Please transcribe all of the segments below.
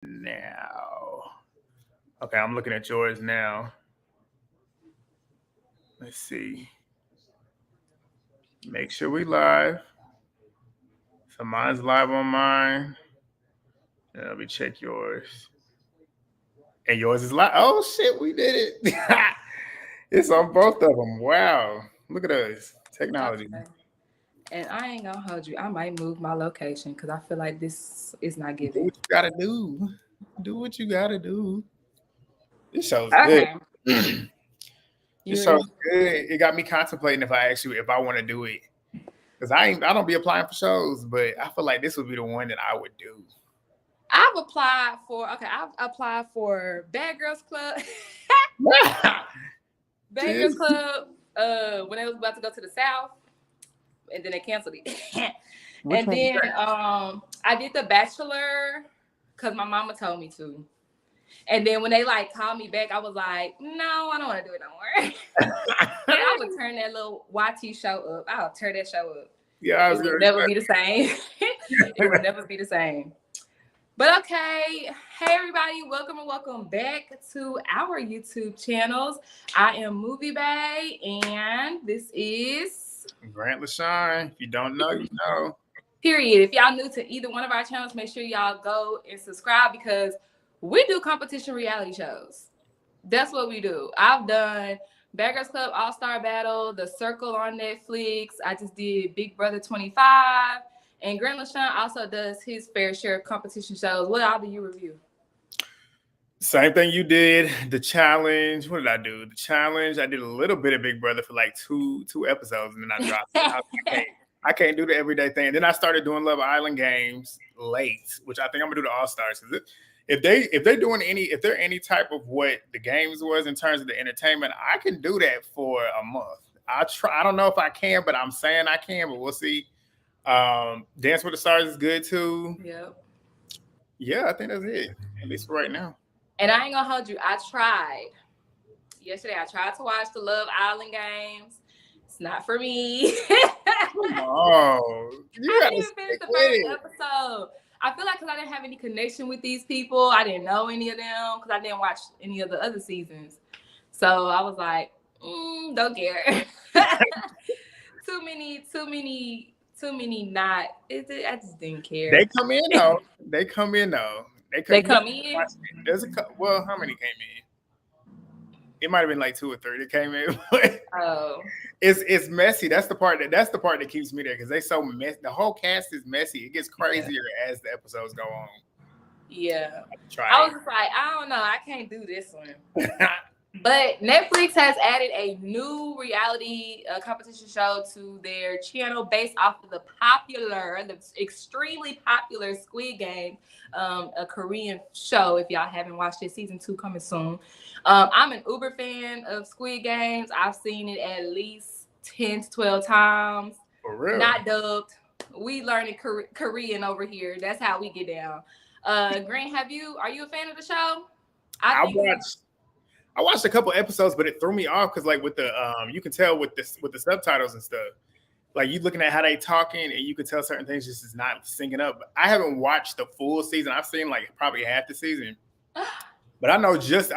now. Okay, I'm looking at yours now. Let's see. Make sure we live. So mine's live on mine. Let me check yours. And yours is live. Oh shit, we did it. It's on both of them. Wow. Look at us. Technology. Okay. And I ain't gonna hold you. I might move my location because I feel like this is not Do giving. what you gotta do. Do what you gotta do. This show's good. Okay. This You show's ready? good. It got me contemplating if I want to do it. Cause I don't be applying for shows, but I feel like this would be the one that I would do. I've applied for Bad Girls Club. Bad Girls Jeez. Club, when they was about to go to the South, and then they canceled it. Which And one? then I did The Bachelor because my mama told me to. And then when they like called me back, I was like, no, I don't want to do it no more. And I would turn that little YT show up. I'll turn that show up. Yeah, I It was would gonna never be the same. It would never be the same. But okay, hey everybody, welcome and welcome back to our YouTube channels. I am Movie Bae, and this is Grant LaShawn. If you don't know, you know. period. If y'all new to either one of our channels, make sure y'all go and subscribe because we do competition reality shows. That's what we do. I've done Beggars Club All-Star Battle, The Circle on Netflix. I just did Big Brother 25. And Grant LaShawn also does his fair share of competition shows. What all do you review? Same thing you did. The challenge. What did I do? The challenge. I did a little bit of Big Brother for like two episodes, and then I dropped it. I can't do the everyday thing. And then I started doing Love Island games late, which I think I'm gonna do the All Stars. If they're any type of what the games was in terms of the entertainment, I can do that for a month. I try. I don't know if I can, but I'm saying I can. But we'll see. Dance with the Stars is good too. Yep. Yeah, I think that's it. At least for right now. And I ain't gonna hold you. I tried yesterday. I tried to watch the Love Island games. It's not for me. Oh, you I gotta didn't even finish stick the with first it. episode. I feel like because I didn't have any connection with these people, I didn't know any of them because I didn't watch any of the other seasons. So I was like, don't care. Too many. Not. I just didn't care. They come in though. They come in though. They You gotta come in. watch it. There's well, how many came in? It might have been like two or three that came in. But Oh. it's messy. That's the part that keeps me there because they so messy. The whole cast is messy. It gets crazier as the episodes go on. Yeah. Try I was just like, I don't know. I can't do this one. it. But Netflix has added a new reality competition show to their channel based off of the extremely popular Squid Game, a Korean show. If y'all haven't watched it, season 2 coming soon. I'm an uber fan of Squid Games. I've seen it at least 10 to 12 times. For real. Not dubbed. We learning Korean over here. That's how we get down. Grant, are you a fan of the show? I watched a couple episodes, but it threw me off because like with the you can tell with the subtitles and stuff. Like you looking at how they talking and you can tell certain things just is not syncing up. But I haven't watched the full season. I've seen like probably half the season. But I know just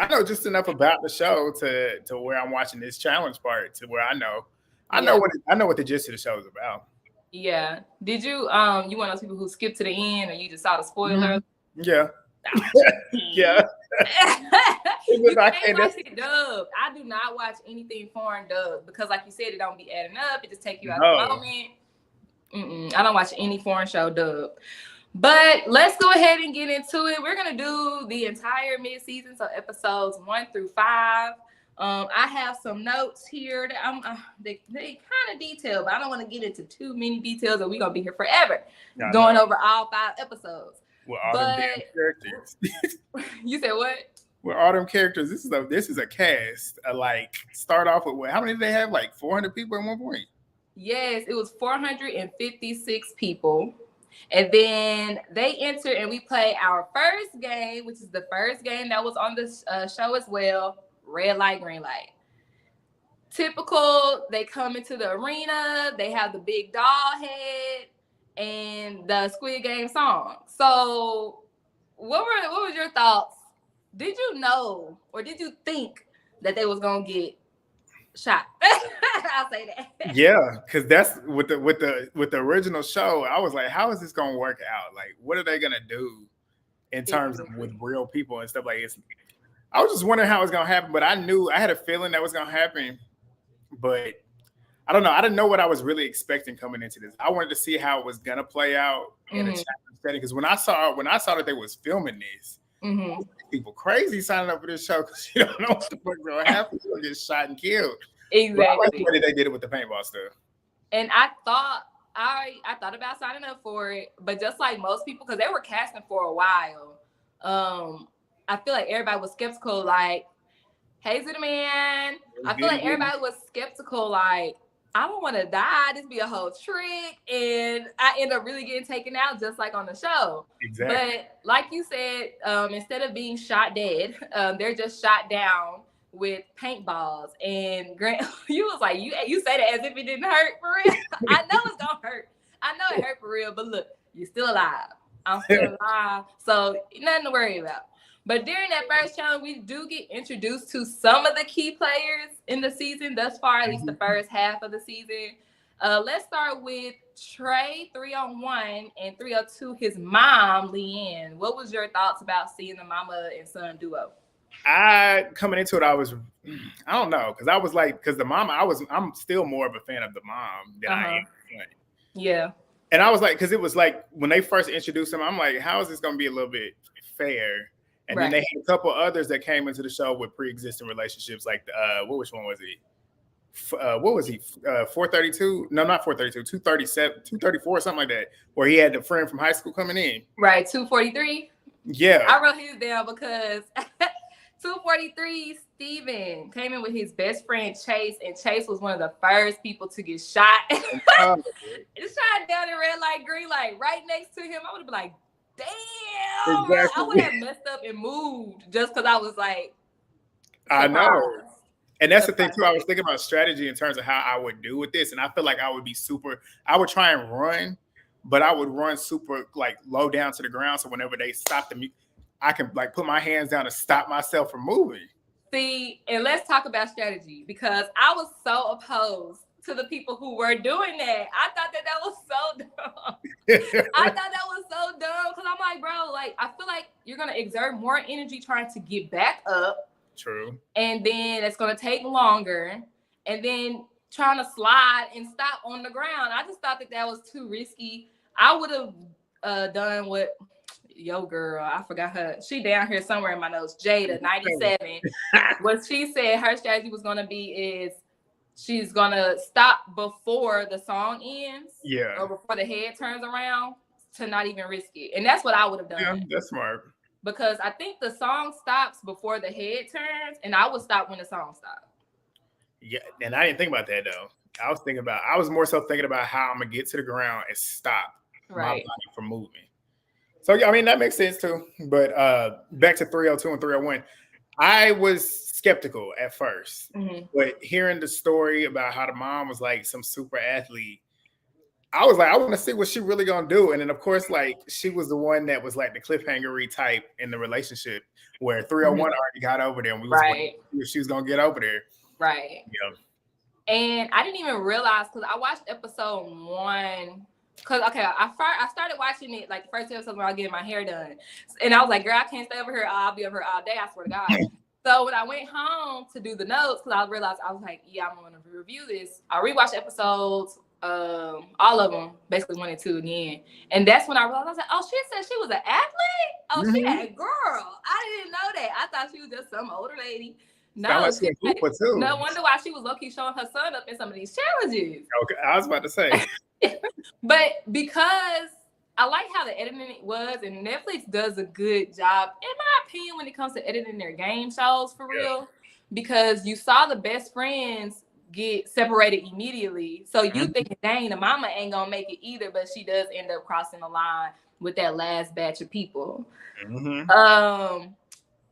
enough about the show to where I'm watching this challenge part to where I know what the gist of the show is about. Yeah. Did you you one of those people who skipped to the end or you just saw the spoiler? Yeah. Oh, Yeah. You can't watch it dubbed. I do not watch anything foreign dubbed because, like you said, it don't be adding up. It just take you out of the moment. I don't watch any foreign show dubbed. But let's go ahead and get into it. We're gonna do the entire mid-season, so episodes 1 through 5. I have some notes here that they kind of detailed, but I don't want to get into too many details, or we're gonna be here forever going over all 5 episodes. With all them damn characters. You said what? With all them characters, this is a cast. Like start off with how many did they have? Like 400 people at one point. Yes, it was 456 people. And then they entered and we played our first game, which is the first game that was on the show as well, red light, green light. Typical, they come into the arena, they have the big doll head and the Squid Game song. So what was your thoughts? Did you know or did you think that they was gonna get shot? I'll say that. Yeah, because that's with the original show. I was like, how is this gonna work out? Like, what are they gonna do in terms of with real people and stuff like this? I was just wondering how it was gonna happen, but I had a feeling that was gonna happen, but I don't know. I didn't know what I was really expecting coming into this. I wanted to see how it was gonna play out in a challenge setting. Because when I saw that they was filming this, people crazy signing up for this show because you don't know what the fuck's gonna happen. You're gonna get shot and killed. Exactly. I like the way they did it with the paintball stuff. And I thought about signing up for it, but just like most people, because they were casting for a while, I feel like everybody was skeptical. Like, hey, the man. I feel like everybody was skeptical. Like, I don't want to die. This be a whole trick. And I end up really getting taken out just like on the show. Exactly. But like you said, instead of being shot dead, they're just shot down with paintballs. And Grant, you was like, you say that as if it didn't hurt for real. I know it's going to hurt. I know it hurt for real. But look, you're still alive. I'm still alive. So nothing to worry about. But during that first challenge, we do get introduced to some of the key players in the season thus far, at least the first half of the season. Let's start with Trey, 301, and 302, his mom, Leanne. What was your thoughts about seeing the mama and son duo? Coming into it, I don't know, because the mama, I'm still more of a fan of the mom than I am. Yeah. And I was like, because it was like when they first introduced him, I'm like, how is this going to be a little bit fair? And then they had a couple others that came into the show with pre-existing relationships, like which one was he? What was he? 432? No, not 432. 237, 234, something like that. Where he had the friend from high school coming in. Right, 243. Yeah, I wrote his down because 243 Steven came in with his best friend Chase, and Chase was one of the first people to get shot. It's shot down in red light, green light, right next to him. I would have been like, damn, exactly. I would have messed up and moved just because I was like, surprised. I know. And that's the thing too. I was thinking about strategy in terms of how I would do with this. And I feel like I would try and run, but I would run super like low down to the ground. So whenever they stop I can like put my hands down and stop myself from moving. See, and let's talk about strategy, because I was so opposed to the people who were doing that. I thought that was so dumb. I thought that was so dumb because I'm like, bro, like, I feel like you're going to exert more energy trying to get back up. True. And then it's going to take longer. And then trying to slide and stop on the ground. I just thought that was too risky. I would have done what yo girl, I forgot her. She down here somewhere in my notes. Jada, 97. What she said her strategy was going to be is she's gonna stop before the song ends, or before the head turns around, to not even risk it. And that's what I would have done. Yeah, that's smart. Because I think the song stops before the head turns, and I would stop when the song stops. Yeah, and I didn't think about that though. I was more so thinking about how I'm gonna get to the ground and stop my body from moving. So I mean that makes sense too. But back to 302 and 301, I was skeptical at first, but hearing the story about how the mom was like some super athlete, I was like, I want to see what she really gonna do. And then of course, like she was the one that was like the cliffhanger-y type in the relationship, where 301 already got over there, and we was waiting if she was gonna get over there. Right. Yeah. And I didn't even realize, because I watched episode 1. Because, I started watching it, like, the first episode when I was getting my hair done. And I was like, girl, I can't stay over here. I'll be over here all day, I swear to God. So when I went home to do the notes, because I realized, I was like, yeah, I'm going to review this. I rewatched episodes, all of them, basically 1 and 2 again. And that's when I realized, I was like, oh, she said she was an athlete? Oh, she that girl. I didn't know that. I thought she was just some older lady. No, no wonder why she was low-key showing her son up in some of these challenges. Okay, I was about to say. But because I like how the editing was, and Netflix does a good job, in my opinion, when it comes to editing their game shows, for real. Because you saw the best friends get separated immediately. So you thinking, dang, the mama ain't gonna make it either, but she does end up crossing the line with that last batch of people. I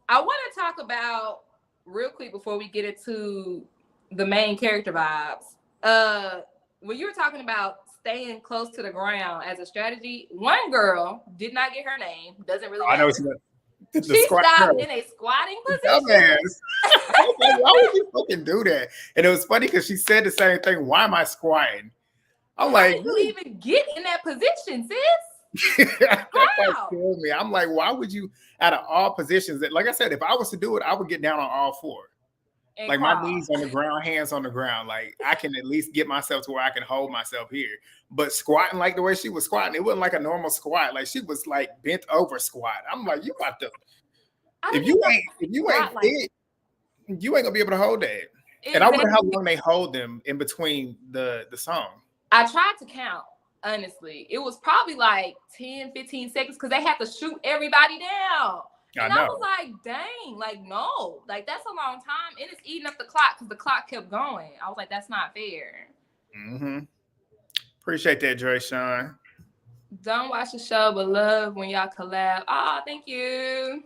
want to talk about real quick before we get into the main character vibes. When you were talking about staying close to the ground as a strategy. One girl did not get her name. Doesn't really matter. I know what you meant. She stopped in a squatting position. Dumbass. I was like, why would you fucking do that? And it was funny because she said the same thing. Why am I squatting? I'm like, how did you even get in that position, sis? That killed me. I'm like, why would you, out of all positions, that, like I said, if I was to do it, I would get down on all four. And like crawl. My knees on the ground, hands on the ground. Like I can at least get myself to where I can hold myself here. But squatting like the way she was squatting, it wasn't like a normal squat. Like she was like bent over squat. I'm like, you got to. If you ain't fit, you ain't gonna be able to hold that. Exactly. And I wonder how long they hold them in between the song. I tried to count, honestly. It was probably like 10, 15 seconds because they had to shoot everybody down. And I was like, dang, like, no. Like, that's a long time. And it's eating up the clock because the clock kept going. I was like, that's not fair. Mm-hmm. Appreciate that, Dre Sean. Don't watch the show, but love when y'all collab. Oh, thank you.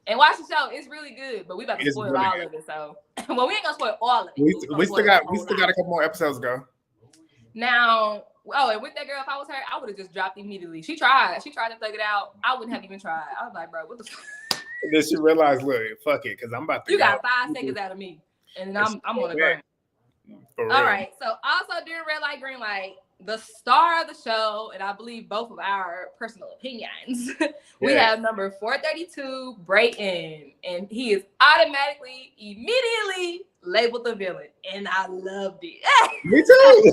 And watch the show. It's really good, but we about to spoil really all of it. So, well, we ain't going to spoil all of it. We still got a couple more episodes to go. Now, and with that girl, if I was her, I would have just dropped immediately. She tried to thug it out. I wouldn't have even tried. I was like, bro, what the fuck? And then she realized, look, fuck it, because I'm about to You got 5 seconds out of me, and I'm on the ground. All right, so also during Red Light, Green Light, the star of the show, and I believe both of our personal opinions, we have number 432, Brayton, and he is immediately labeled the villain, and I loved it. Me too.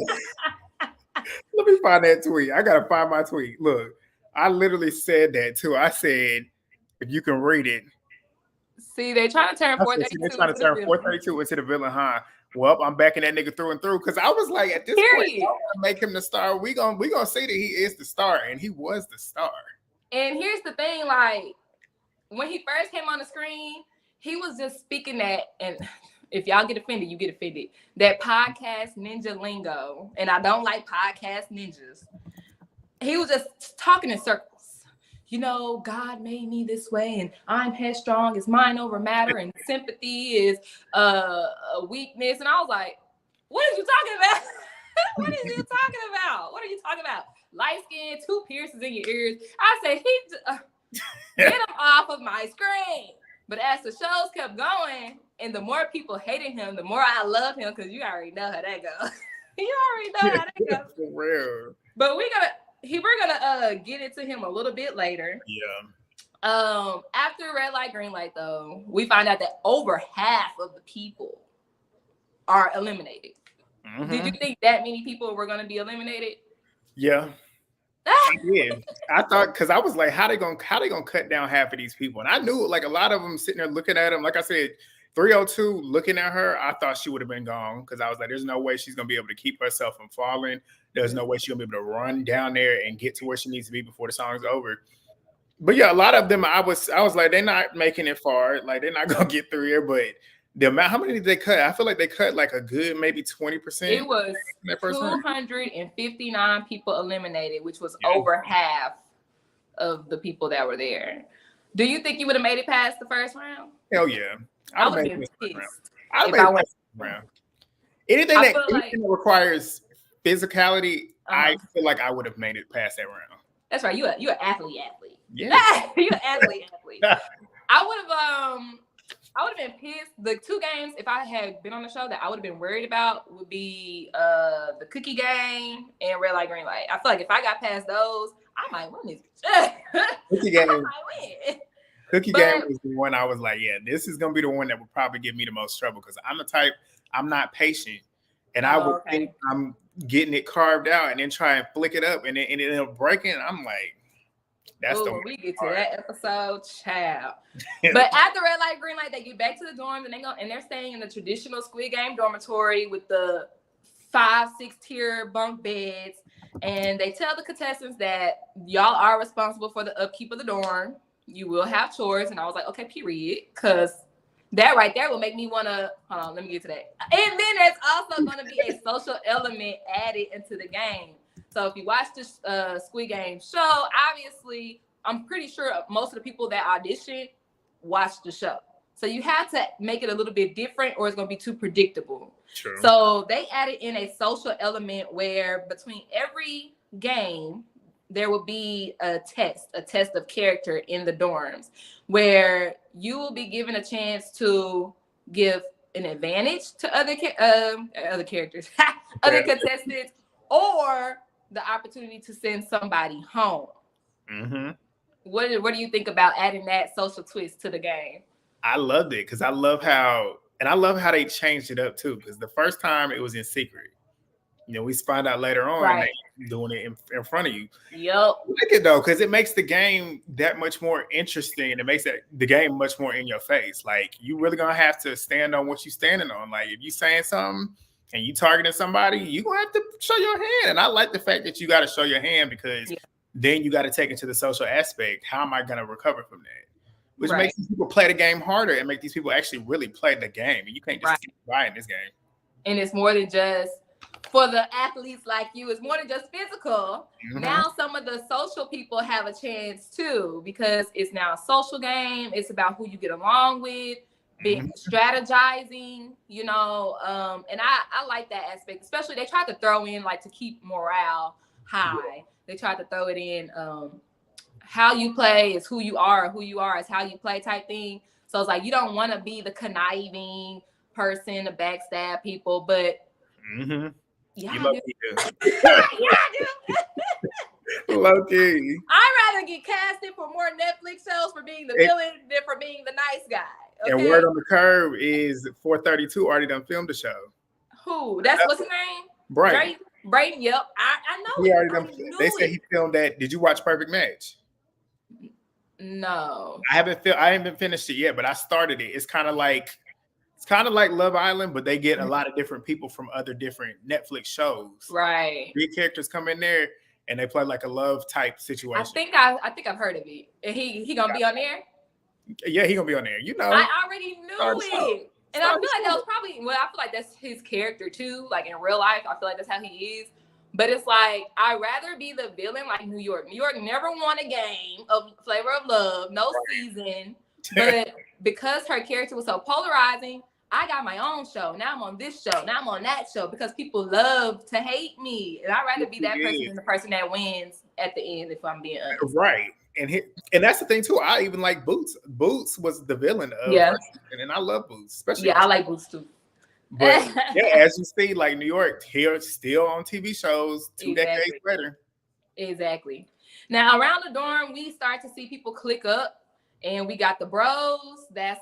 Let me find that tweet. I gotta find my tweet. Look, I literally said that too. I said, if you can read it. See, they're trying to turn 432. They're trying to turn 432 into the villain, huh? Well, I'm backing that nigga through and through because I was like, at this point, I want to make him the star. We gonna say that he is the star, and he was the star. And here's the thing, like when he first came on the screen, he was just speaking that, and if y'all get offended, you get offended. That podcast ninja lingo, and I don't like podcast ninjas. He was just talking in circles. You know, God made me this way, and I'm headstrong. It's mind over matter, and sympathy is a weakness. And I was like, what are you talking about? What are you talking about? What are you talking about? Light skin, 2 piercings in your ears. I said, get him off of my screen. But as the shows kept going, and the more people hated him, the more I love him, because you already know how that goes. You already know how that goes. For real. But we're gonna get into him a little bit later. Yeah. After Red Light, Green Light, though, we find out that over half of the people are eliminated. Mm-hmm. Did you think that many people were gonna be eliminated? Yeah. Yeah, I thought, because I was like, how they gonna cut down half of these people? And I knew like a lot of them sitting there looking at him. Like I said, 302 looking at her, I thought she would have been gone because I was like, there's no way she's gonna be able to keep herself from falling. There's no way she's gonna be able to run down there and get to where she needs to be before the song's over. But yeah, a lot of them, I was like, they're not making it far. Like they're not gonna get through here. But the amount, how many did they cut? I feel like they cut like a good maybe 20%. It was 259 people eliminated, which was over half of the people that were there. Do you think you would have made it past the first round? Hell yeah. I would have been pissed. Anything that requires physicality, I feel like I would have made it past that round. That's right. You're an athlete. Yeah. You're an athlete. I would have been pissed. The 2 games, if I had been on the show, that I would have been worried about would be the cookie game and Red Light, Green Light. I feel like if I got past those, I might win this. Cookie game. Cookie game was the one I was like, yeah, this is gonna be the one that would probably give me the most trouble because I'm the type, I'm not patient, and I would think I'm getting it carved out and then try and flick it up and then it'll break it. I'm like, that's the one. We get to that episode, child. But after Red Light, Green Light, they get back to the dorms and they're staying in the traditional Squid Game dormitory with the 5-6 tier bunk beds. And they tell the contestants that y'all are responsible for the upkeep of the dorm. You will have chores. And I was like, okay, period. Because that right there will make me want to, hold on, let me get to that. And then there's also going to be a social element added into the game. So if you watch this Squid Game show, obviously, I'm pretty sure most of the people that auditioned watched the show. So you have to make it a little bit different or it's going to be too predictable. True. So they added in a social element where between every game, there will be a test of character in the dorms where you will be given a chance to give an advantage to other characters, other contestants, or the opportunity to send somebody home. Mm-hmm. What do you think about adding that social twist to the game? I loved it because I love how they changed it up too. Because the first time it was in secret. You know, we find out later on Right. they doing it in front of you. Yep. I like it though, because it makes the game that much more interesting. It makes the game much more in your face. Like you really gonna have to stand on what you standing on. Like if you saying something and you targeting somebody, you gonna have to show your hand. And I like the fact that you got to show your hand because then you got to take it to the social aspect. How am I gonna recover from that? Which makes these people play the game harder and make these people actually really play the game. And you can't just keep buying this game. And it's more than just for the athletes like you, it's more than just physical. Mm-hmm. Now some of the social people have a chance too, because it's now a social game. It's about who you get along with, being strategizing, you know. And I like that aspect, especially they tried to throw in like to keep morale high. They tried to throw it in how you play is who you are is how you play type thing. So it's like you don't want to be the conniving person to backstab people, but yeah, you do. Low-key. I'd rather get casted for more Netflix shows for being the villain than for being the nice guy. Okay? And word on the curve is 432 already done filmed the show. Who? That's what's his name? Brayden. Brayden, yep. I know. He already done. They said he filmed that. Did you watch Perfect Match? No. I haven't finished it yet, but I started it. It's kind of like Love Island, but they get a lot of different people from other different Netflix shows. Right. Big characters come in there and they play like a love type situation. I think I've heard of it. He gonna be on there? Yeah, he gonna be on there. You know. I already knew it. And I feel like that was probably I feel like that's his character too. Like in real life, I feel like that's how he is. But it's like I'd rather be the villain like New York. New York never won a game of Flavor of Love, no season. But because her character was so polarizing, I got my own show. Now I'm on this show. Now I'm on that show because people love to hate me. And I'd rather be that person than the person that wins at the end, if I'm being honest. Right. And that's the thing too. I even like Boots. Boots was the villain of and I love Boots, especially. Yeah, I like Boots too. But as you see, like New York, here still on TV shows 2 decades later. Exactly. Now around the dorm, we start to see people click up. And we got the bros, that's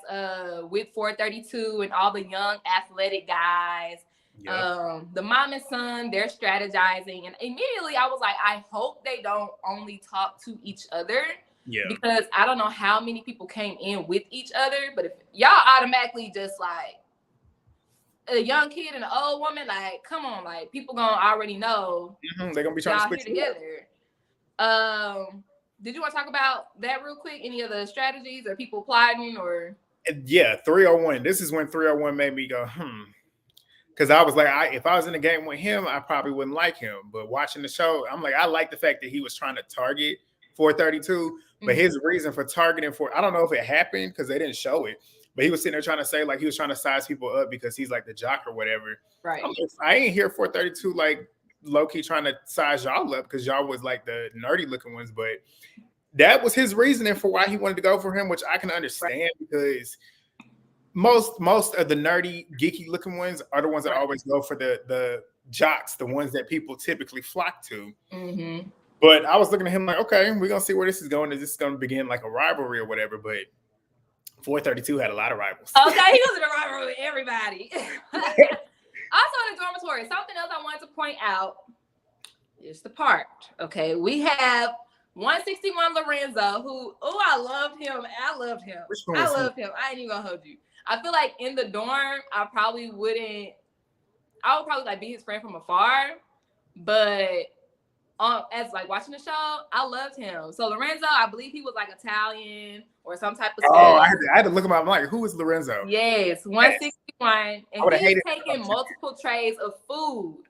with 432 and all the young athletic guys. Yep. The mom and son, they're strategizing. And immediately I was like, I hope they don't only talk to each other. Yeah. Because I don't know how many people came in with each other. But if y'all automatically just like a young kid and an old woman, like, come on, like people gonna already know they're gonna be trying to switch together. Did you want to talk about that real quick? Any of the strategies or people plotting or? Yeah, 301. This is when 301 made me go, Because I was like, if I was in the game with him, I probably wouldn't like him. But watching the show, I'm like, I like the fact that he was trying to target 432. But his reason for targeting I don't know if it happened because they didn't show it. But he was sitting there trying to say like he was trying to size people up because he's like the jock or whatever. Right. I'm like, I ain't hear 432 like low-key trying to size y'all up because y'all was like the nerdy looking ones, but that was his reasoning for why he wanted to go for him, which I can understand because most of the nerdy, geeky looking ones are the ones that always go for the jocks, the ones that people typically flock to. But I was looking at him like, okay, we're gonna see where this is going. Is this gonna begin like a rivalry or whatever? But 432 had a lot of rivals. Okay, he was in a rivalry with everybody. Also in the dormitory, something else I wanted to point out is the part. Okay, we have 161 Lorenzo, who, I loved him. I love him. I ain't even gonna hold you. I feel like in the dorm, I would probably like be his friend from afar, but as like watching the show, I loved him. So Lorenzo, I believe he was like Italian or some type of. I had to look him up. I'm like, who is Lorenzo? Yes, 161, and he's taking multiple trays of food.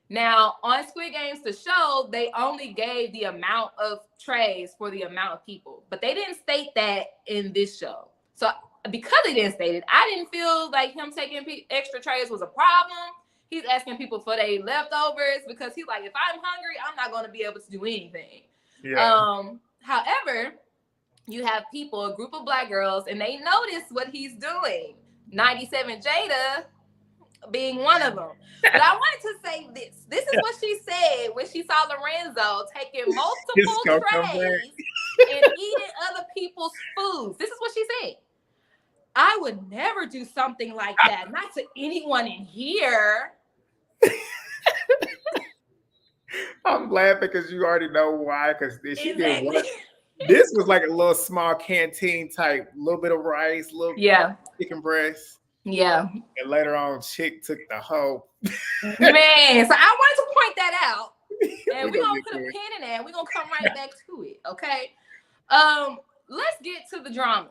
Now on Squid Games, the show, they only gave the amount of trays for the amount of people, but they didn't state that in this show. So because he didn't state it, I didn't feel like him taking extra trays was a problem. He's asking people for their leftovers because he's like, if I'm hungry, I'm not going to be able to do anything. Yeah. However, you have people, a group of Black girls, and they notice what he's doing. 97 Jada being one of them. But I wanted to say this. This is what she said when she saw Lorenzo taking multiple trays and eating other people's foods. This is what she said. I would never do something like that. Not to anyone in here. I'm laughing because you already know why. Because she did one. This was like a little small canteen type, little bit of rice, little chicken breast. Yeah. And later on, Chick took the whole. Man, so I wanted to point that out. And we're going to put a pin in that. We're going to come right back to it, okay? Let's get to the drama.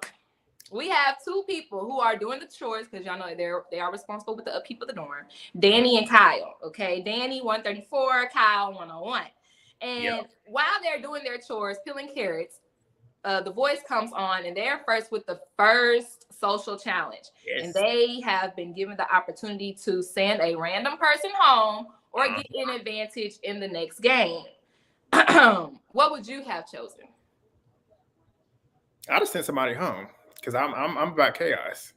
We have two people who are doing the chores because y'all know they are responsible with the upkeep of the dorm. Danny and Kyle, okay? Danny 134, Kyle 101. And while they're doing their chores, peeling carrots, the voice comes on and they're first with the first social challenge. Yes. And they have been given the opportunity to send a random person home or get an advantage in the next game. What would you have chosen? I'd have sent somebody home because I'm about chaos.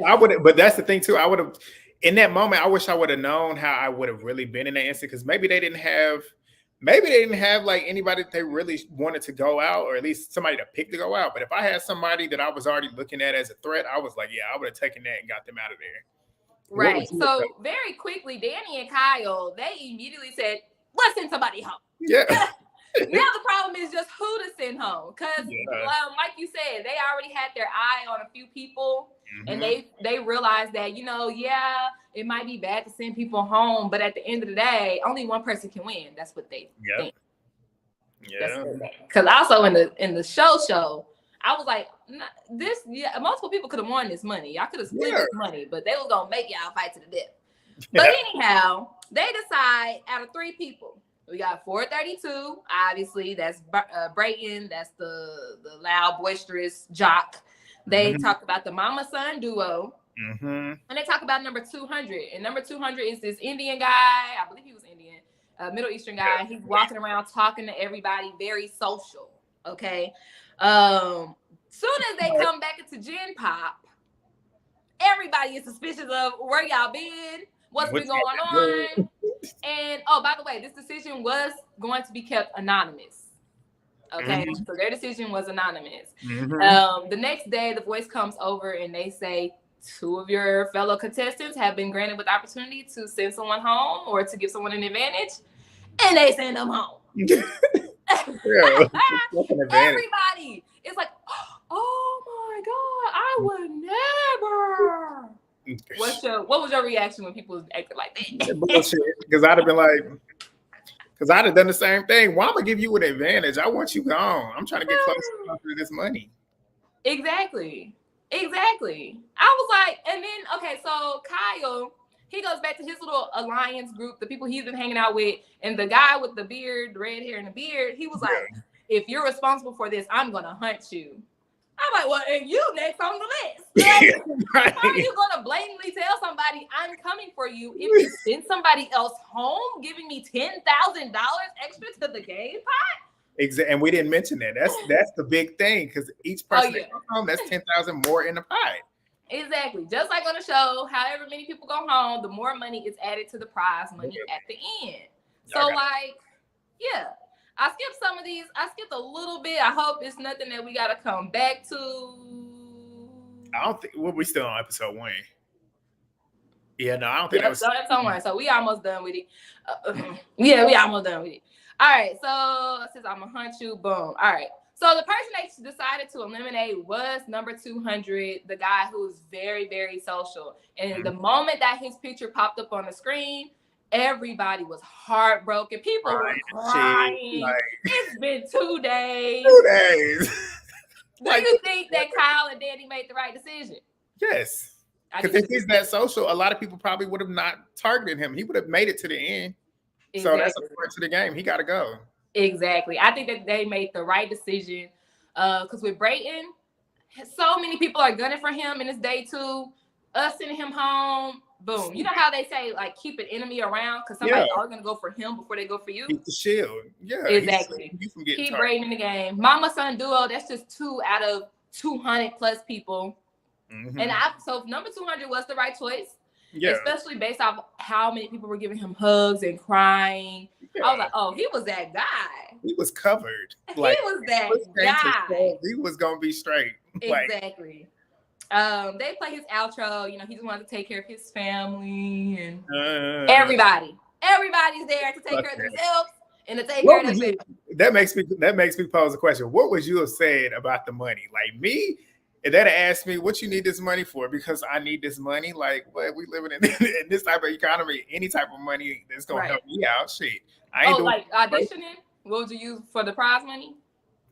I would, but that's the thing too. I would have, in that moment, I wish I would have known how I would have really been in that instant because maybe they didn't have like anybody that they really wanted to go out, or at least somebody to pick to go out. But if I had somebody that I was already looking at as a threat, I was like, yeah, I would have taken that and got them out of there. Right. So very quickly, Danny and Kyle, they immediately said, let's send somebody home. Yeah. Now the problem is just who to send home. Because like you said, they already had their eye on a few people. And they realized that, it might be bad to send people home, but at the end of the day, only one person can win. That's what they think. Yeah. Because also in the show, I was like, multiple people could have won this money. Y'all could have split this money, but they was gonna make y'all fight to the death. But anyhow, they decide out of 3 people. We got 432. Obviously, that's Brayton. That's the loud, boisterous jock. They talk about the mama-son duo. And they talk about number 200. And number 200 is this Indian guy. I believe he was Indian. Middle Eastern guy. He's walking around talking to everybody. Very social. Okay. Soon as they come back into Gen Pop, everybody is suspicious of where y'all been. What's been going on? And by the way, this decision was going to be kept anonymous. Okay, so their decision was anonymous. The next day, the voice comes over and they say 2 of your fellow contestants have been granted with opportunity to send someone home or to give someone an advantage, and they send them home. Everybody, it's like, oh my God, I would never. What was your reaction when people acted like that? Bullshit. Because I'd have been like, because I'd have done the same thing. Why am I give you an advantage? I want you gone. I'm trying to get close to this money. Exactly. I was like, and then okay, so Kyle, he goes back to his little alliance group, the people he's been hanging out with, and the guy with the beard, the red hair and the beard, he was like, if you're responsible for this, I'm gonna hunt you. I'm like, well, and you next on the list. Like, how are you going to blatantly tell somebody I'm coming for you if you send somebody else home giving me $10,000 extra to the game pot? Exactly, and we didn't mention that. That's the big thing because each person that comes home, that's 10,000 more in the pot. Exactly. Just like on the show, however many people go home, the more money is added to the prize money at the end. So I skipped some of these. I skipped a little bit. I hope it's nothing that we got to come back to. I don't think we still on episode 1. Yeah, no, I don't think that was. Episode 1. So we almost done with it. We almost done with it. All right. So since I'm gonna hunt you, boom. All right. So the person they decided to eliminate was number 200, the guy who was very, very social. And the moment that his picture popped up on the screen, everybody was heartbroken. People were crying. It's been 2 days. 2 days. Do you think that Kyle and Danny made the right decision? Yes. Because if he's that social, a lot of people probably would have not targeted him. He would have made it to the end. Exactly. So that's a part to the game. He got to go. Exactly. I think that they made the right decision. Because with Brayton, So many people are gunning for him in this day 2. Us sending him home. Boom. You know how they say, like, keep an enemy around because somebody's always going to go for him before they go for you? Keep the shield. Yeah. Exactly. Keep Braden in the game. Mama-son duo, that's just 2 out of 200 plus people. Mm-hmm. And so number 200 was the right choice. Yeah. Especially based off how many people were giving him hugs and crying. Yeah. I was like, oh, he was that guy. He was covered. Like, he was that guy. He was going to be straight. Exactly. They play his outro. You know, he just wanted to take care of his family and everybody. Everybody's there to take care of themselves and to take care of their family. That makes me pose a question. What would you have said about the money? Like me, if they'd have asked me, what you need this money for? Because I need this money. Like, what, we living in this type of economy, any type of money that's going to help me out. Shit. I ain't doing like auditioning? What would you use for the prize money?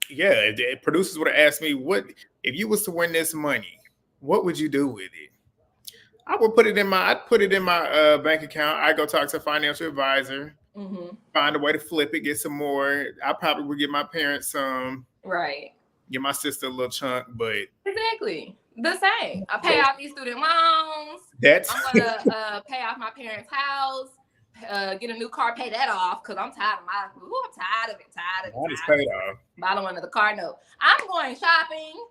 Yeah, if producers would have asked me, what if you was to win this money, what would you do with it? I would put it in my bank account. I go talk to a financial advisor, find a way to flip it, get some more. I probably would give my parents some. Right. Give my sister a little chunk, but exactly the same. I pay off these student loans. I'm gonna pay off my parents' house, get a new car, pay that off because I'm tired of I'm tired of it. Mine is paid off. Bottom one of the car note. I'm going shopping.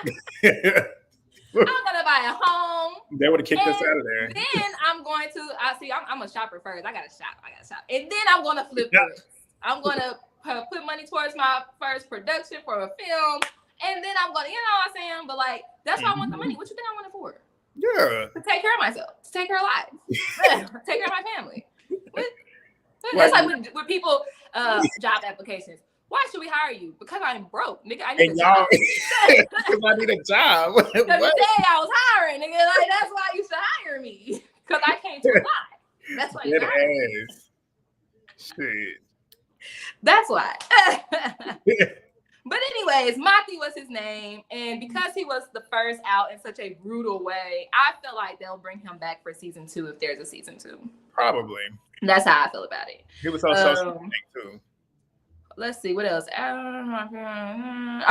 I'm gonna buy a home. They would have kicked us out of there. Then I'm going to. I'm a shopper first. I gotta shop. And then I'm gonna flip it. I'm gonna put money towards my first production for a film, and then I'm gonna, you know what I'm saying? But like, that's why I want the money. What you think I want it for? Yeah. To take care of myself. To take care of lives. Take care of my family. That's like with people job applications. Why should we hire you? Because I'm broke, nigga. I need a job. Because I need a job. Because you said I was hiring, nigga. Like, that's why you should hire me. Because I came to lie. That's why you should hire me. Shit. That's why. But anyways, Maki was his name. And because he was the first out in such a brutal way, I feel like they'll bring him back for season 2 if there's a season 2. Probably. That's how I feel about it. He was on social media too. Let's see, what else? All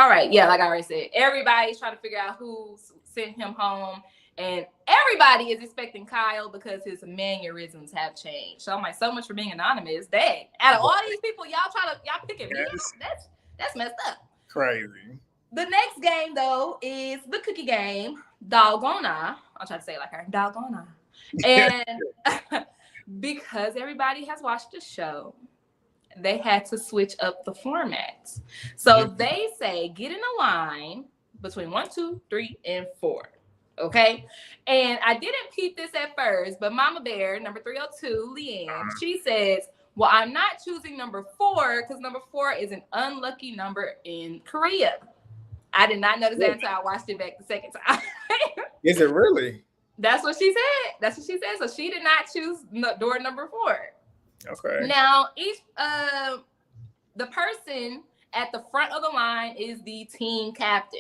right, yeah, like I already said, everybody's trying to figure out who sent him home. And everybody is expecting Kyle because his mannerisms have changed. So I'm like, so much for being anonymous. Dang. Out of all these people, y'all picking me. That's messed up. Crazy. The next game, though, is the cookie game, Dalgona. I'll try to say it like her, Dalgona. And because everybody has watched the show, they had to switch up the format. So they say, get in a line between 1, 2, 3, and 4. Okay. And I didn't peep this at first, but Mama Bear, number 302, Leanne, she says, well, I'm not choosing number 4 because number 4 is an unlucky number in Korea. I did not notice that until I watched it back the second time. Is it really? That's what she said. So she did not choose door number 4. Okay. Now, the person at the front of the line is the team captain.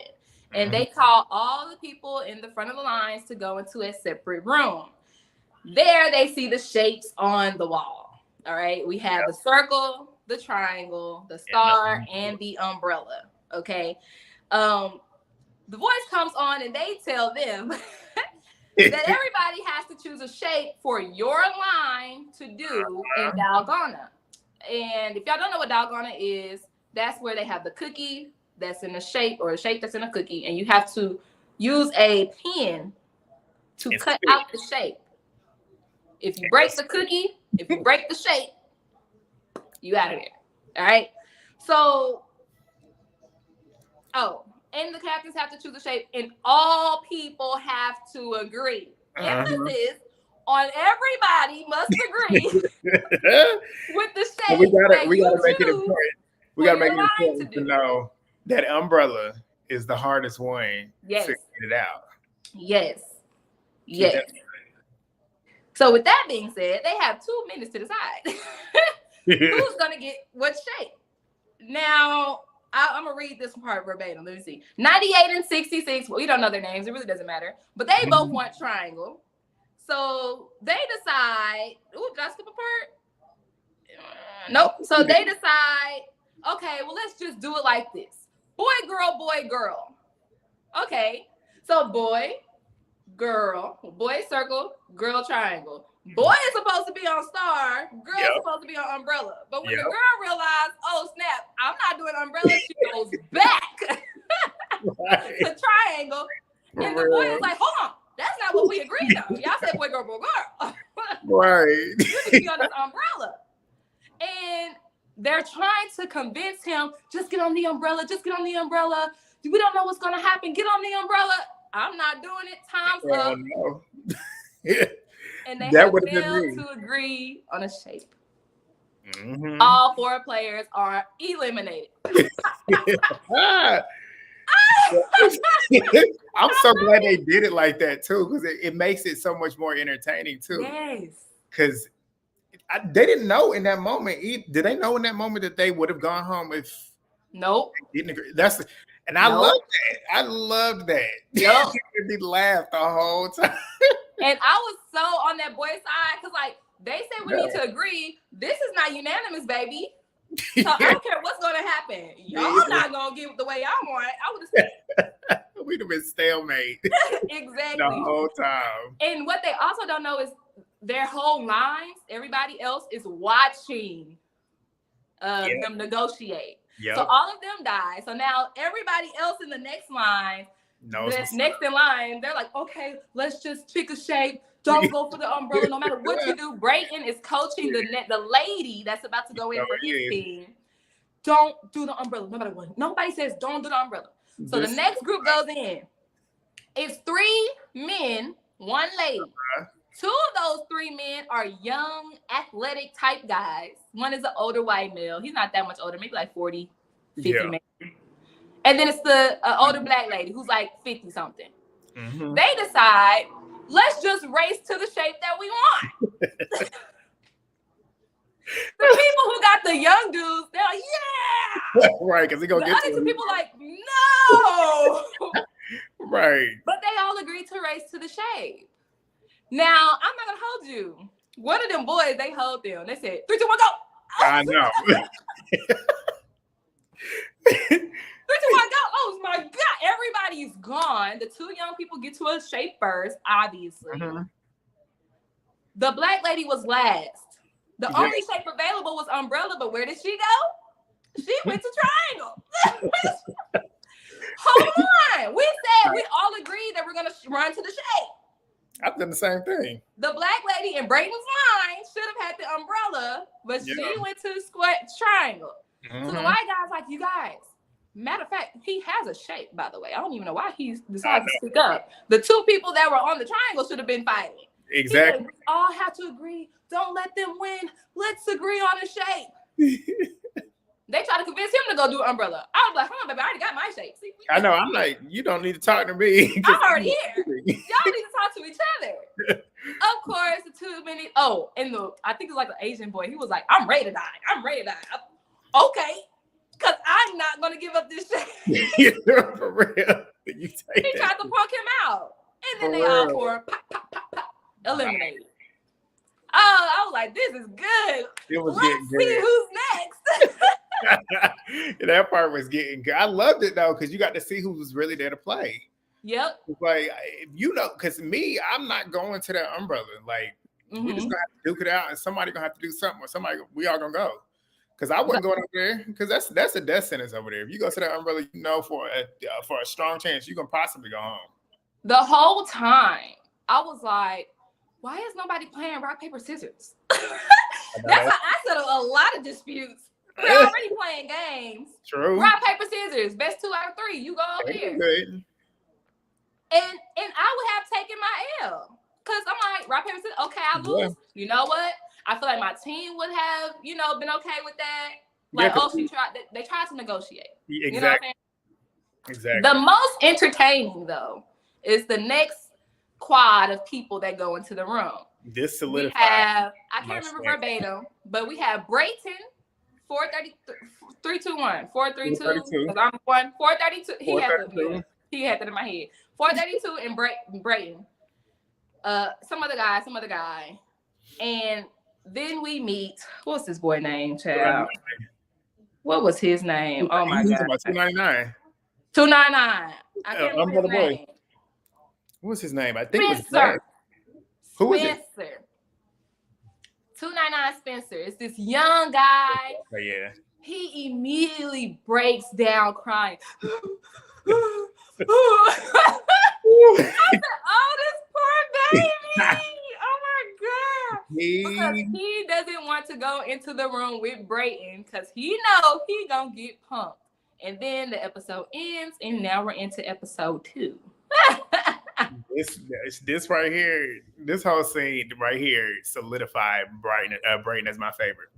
And they call all the people in the front of the lines to go into a separate room. There they see the shapes on the wall. All right. We have the circle, the triangle, the star, and the umbrella. Okay. The voice comes on and they tell them that everybody has to choose a shape for your line to do in Dalgona. And if y'all don't know what Dalgona is, that's where they have the cookie that's in a shape or a shape that's in a cookie, and you have to use a pen to cut out the shape. If you break the cookie, if you break the shape, you out of there. All right. So, and the captains have to choose a shape, and all people have to agree. Emphasis on everybody must agree with the shape. We gotta make it important. We gotta make it important to know that umbrella is the hardest one to get it out. Yes. So with that being said, they have 2 minutes to decide who's gonna get what shape. Now, I'm gonna read this part verbatim. Let me see. 98 and 66. Well, we don't know their names. It really doesn't matter. But they both want triangle. So they decide. Ooh, did I skip a part? Nope. So they decide. Okay, well, let's just do it like this. boy, girl. Okay. So boy, girl, boy circle, girl triangle. Boy is supposed to be on star, girl is supposed to be on umbrella. But when the girl realized, oh snap, I'm not doing umbrella, she goes back to triangle. And the boy is like, hold on, that's not what we agreed on. Y'all said boy, girl, boy, girl. Right. You need to be on this umbrella. And they're trying to convince him, just get on the umbrella, just get on the umbrella. We don't know what's going to happen. Get on the umbrella. I'm not doing it. Time's up. No. And they have failed to agree on a shape. Mm-hmm. All 4 players are eliminated. I'm so glad they did it like that too, because it makes it so much more entertaining too. Yes. Because they didn't know in that moment. Did they know in that moment that they would have gone home if? Nope. Didn't agree? And I love that. I loved that. Yep. They laughed the whole time. And I was so on that boy side because, like, they said we need to agree. This is not unanimous, baby. So I don't care what's going to happen. Y'all not going to get the way I want. I would have said. We'd have been stalemate. Exactly. The whole time. And what they also don't know is their whole lines, everybody else is watching them negotiate. Yep. So all of them die. So now everybody else in the next line, next in line, they're like, okay, let's just pick a shape. Don't go for the umbrella, no matter what you do. Brayton is coaching the lady that's about to go in for his team. Don't do the umbrella, no matter what. Nobody says don't do the umbrella. So the next group goes in. It's 3 men, 1 lady. 2 of those 3 men are young, athletic type guys. One is an older white male. He's not that much older, maybe like 40, 50 maybe. And then it's the older black lady who's like 50 something. Mm-hmm. They decide, let's just race to the shape that we want. The people who got the young dudes, they're like, yeah. Right, because they're going to get to the people like, no. Right. But they all agreed to race to the shape. Now, I'm not going to hold you. One of them boys, they hold them. They said, 3, 2, 1, go. I know. 3, 2, 1, go. Oh, my God. Everybody's gone. The 2 young people get to a shape first, obviously. Mm-hmm. The black lady was last. The only shape available was umbrella, but where did she go? She went to triangle. Hold on. We said we all agreed that we're going to run to the shape. I've done the same thing. The black lady in Brayton's line should have had the umbrella, but she went to the square triangle. Mm-hmm. So the white guy's like, you guys, matter of fact, he has a shape, by the way. I don't even know why he decided to speak up. The 2 people that were on the triangle should have been fighting. Exactly. We all have to agree. Don't let them win. Let's agree on a shape. They try to convince him to go do umbrella. I was like, hold on, baby, I already got my shape. See, I know. I'm like, you don't need to talk to me. I'm already here. Y'all need to talk to each other. Of course, the 2 minutes. Oh, and I think it was like an Asian boy. He was like, I'm ready to die. I'm ready to die. Okay. Because I'm not going to give up this shape. For real. He tried to poke him out. And then they all pour pop, pop, pop, pop, eliminated. Oh, I was like, this is good. Let's see who's next. That part was getting good. I loved it though, because you got to see who was really there to play. Yep. It's like, because me, I'm not going to that umbrella. Like, we're just gonna have to duke it out, and somebody gonna have to do something, or we all gonna go. Because I wasn't going up there, because that's a death sentence over there. If you go to that umbrella, for a strong chance, you can possibly go home. The whole time, I was like, why is nobody playing rock, paper, scissors? That's how I settled a lot of disputes. We're already playing games. True. Rock, paper, scissors. Best 2 out of 3. You go over here. And I would have taken my L. Because I'm like, rock, paper, scissors. Okay, I lose. Yeah. You know what? I feel like my team would have, been okay with that. Like, they tried to negotiate. Exactly. You know what I'm saying? Exactly. The most entertaining, though, is the next quad of people that go into the room. This solidified. We have, I can't remember verbatim, but we have Brayton, 432. Because I'm 432. He had that in my head. 432 and Brayton. Some other guy. And then we meet, what's this boy name, child? What was his name? Oh my God. About 299. 299. I can't remember Umbrella his name. Boy. What was his name? I think Spencer. it was Who was it? Spencer. 299 Spencer. It's this young guy. Oh, yeah. He immediately breaks down crying. I said, oh, this poor baby. Oh my God. Because he doesn't want to go into the room with Brayton because he knows he gonna get pumped. And then the episode ends, and now we're into episode 2. This right here, this whole scene right here solidified Brayton as my favorite.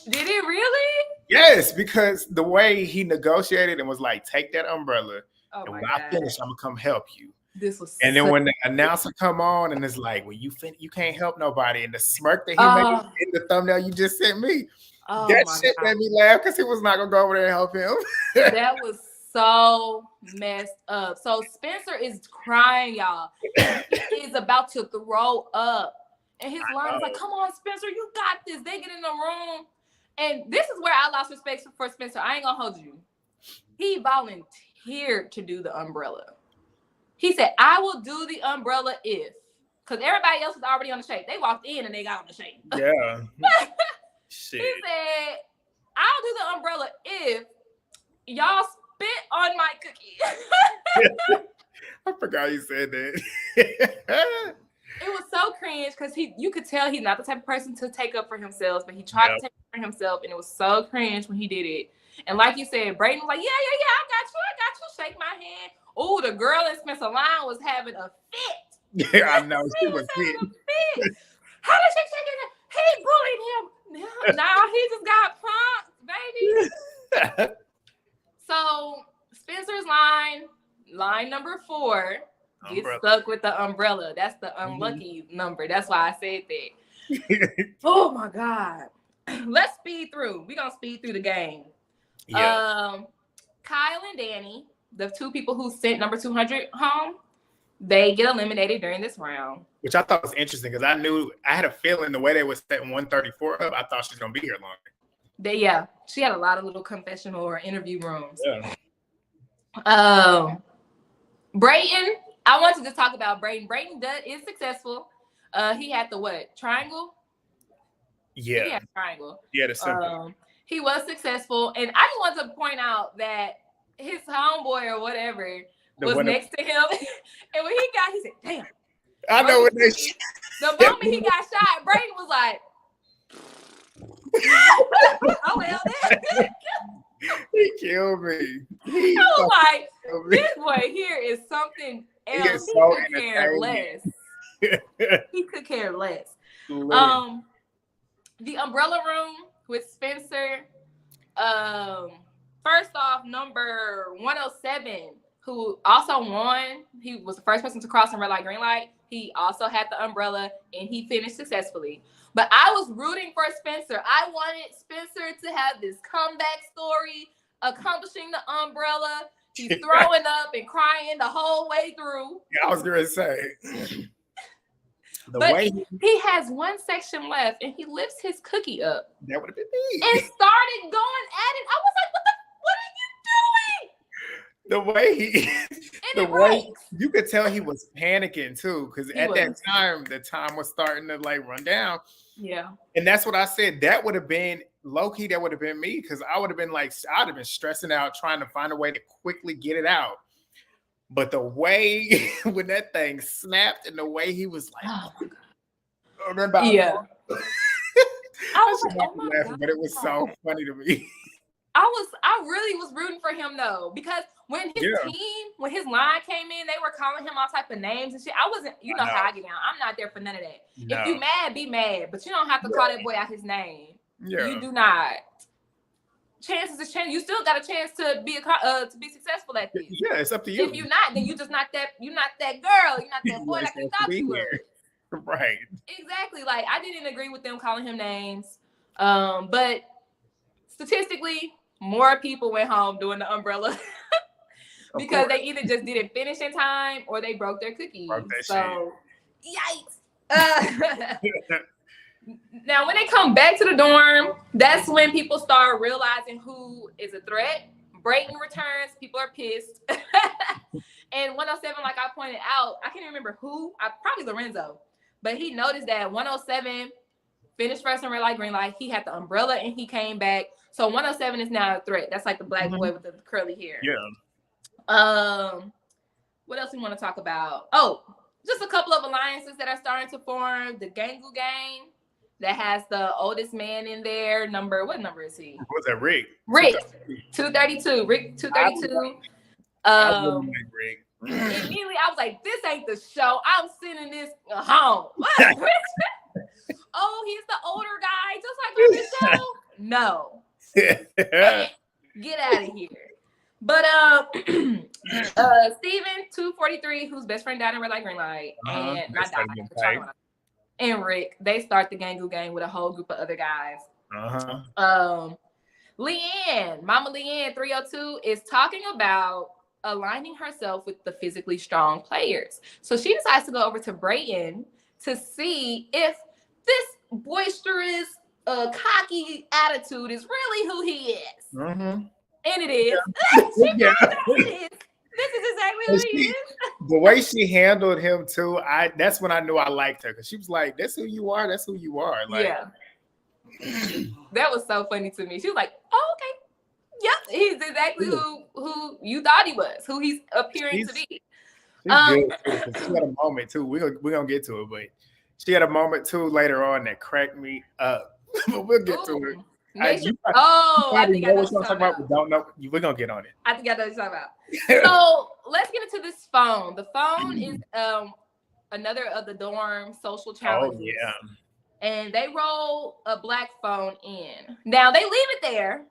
Did it really? Yes, because the way he negotiated and was like, take that umbrella, and when I finish, I'm gonna come help you. This was and then when the announcer come on and it's like, well, you can't help nobody, and the smirk that he made in the thumbnail you just sent me, that shit made me laugh because he was not gonna go over there and help him. That was so messed up. So Spencer is crying, y'all. He is about to throw up. And his line is like, come on, Spencer, you got this. They get in the room. And this is where I lost respect for Spencer. I ain't gonna hold you. He volunteered to do the umbrella. He said, I will do the umbrella if. Because everybody else was already on the shade. They walked in and they got on the shade. Yeah. Shit. He said, I'll do the umbrella if y'all spit on my cookie. I forgot you said that. It was so cringe because you could tell he's not the type of person to take up for himself, but he tried to take up for himself, and it was so cringe when he did it. And like you said, Brayden was like, yeah, I got you, shake my hand. Oh, the girl in Spencer line was having a fit. Yeah, I know. She was fit. How did she shake it? He bullied him. No, he just got punked, baby. So Spencer's line number 4, get stuck with the umbrella. That's the unlucky number. That's why I said that. Oh my God. Let's speed through. We're gonna speed through the game. Yeah. Kyle and Danny, the 2 people who sent number 200 home, they get eliminated during this round. Which I thought was interesting because I had a feeling the way they were setting 134 up, I thought she was gonna be here longer. She had a lot of little confessional or interview rooms. Yeah. Brayton, I wanted to talk about Brayton. Brayton is successful. He had the what? Triangle? Yeah. He had triangle. Yeah, the simple. He was successful. And I just wanted to point out that his homeboy or whatever was next to him. And when he said, damn. I know what they the moment he got shot, Brayton was like, oh, well, he killed me. I was like, this boy here is something else. He could care less. He could care less. The umbrella room with Spencer. First off, number 107, who also won. He was the first person to cross in red light, green light. He also had the umbrella, and he finished successfully. But I was rooting for Spencer. I wanted Spencer to have this comeback story, accomplishing the umbrella. He's throwing up and crying the whole way through. Yeah, I was going to say. He has one section left, and he lifts his cookie up. That would have been me. And started going at it. I was like, what are you doing? You could tell he was panicking too, because that time, the time was starting to like run down. Yeah. And that's what I said. That would have been low-key, that would have been me, because I would have been like, I'd have been stressing out, trying to find a way to quickly get it out. But the way when that thing snapped and the way he was like, I was like, oh my God. But it was so funny to me. I really was rooting for him though, because when his line came in, they were calling him all type of names and shit. I wasn't, how I get down. I'm not there for none of that. No. If you mad, be mad, but you don't have to call that boy out his name. Yeah. You do not. Chances is chance. You still got a chance to be successful at this. Yeah, it's up to you. If you're not, then you just not that. You're not that girl. You're not that boy like you thought you were. Right. Exactly. Like I didn't agree with them calling him names, but statistically, more people went home doing the umbrella because they either just didn't finish in time or they broke their cookies. So, yikes. Now, when they come back to the dorm, that's when people start realizing who is a threat. Brayton returns. People are pissed. And 107, like I pointed out, I can't remember who. Probably Lorenzo. But he noticed that 107 finished first in red light, green light. He had the umbrella and he came back. So 107 is now a threat. That's like the black boy with the curly hair. Yeah. What else we want to talk about? Oh, just a couple of alliances that are starting to form. The Gangu Gang that has the oldest man in there. What number is he? What's that, Rick? Rick, 232. Rick, 232. Rick. Immediately, I was like, this ain't the show. I'm sending this home. Oh, he's the older guy, just like on the show? No. Get out of here. But Steven, 243, whose best friend died in red light, green light, and not died, and Rick, they start the Gangu Gang with a whole group of other guys. Leanne, Mama Leanne, 302, is talking about aligning herself with the physically strong players. So she decides to go over to Brayton to see if this boisterous, cocky attitude is really who he is. And it is. It is. This is exactly who he is. The way she handled him too, that's when I knew I liked her, because she was like, "That's who you are. That's who you are." Like, yeah, that was so funny to me. She was like, "Oh, okay, yep, he's exactly who you thought he was, who he's appearing to be." She's good too, she had a moment too. We're gonna get to it, but she had a moment too later on that cracked me up. But we'll get to it. I think I know what you're talking about. We don't know. We're gonna get on it. I think I know what you're talking about. So let's get into this phone. The phone is another of the dorm social challenges. Oh yeah. And they roll a black phone in. Now they leave it there.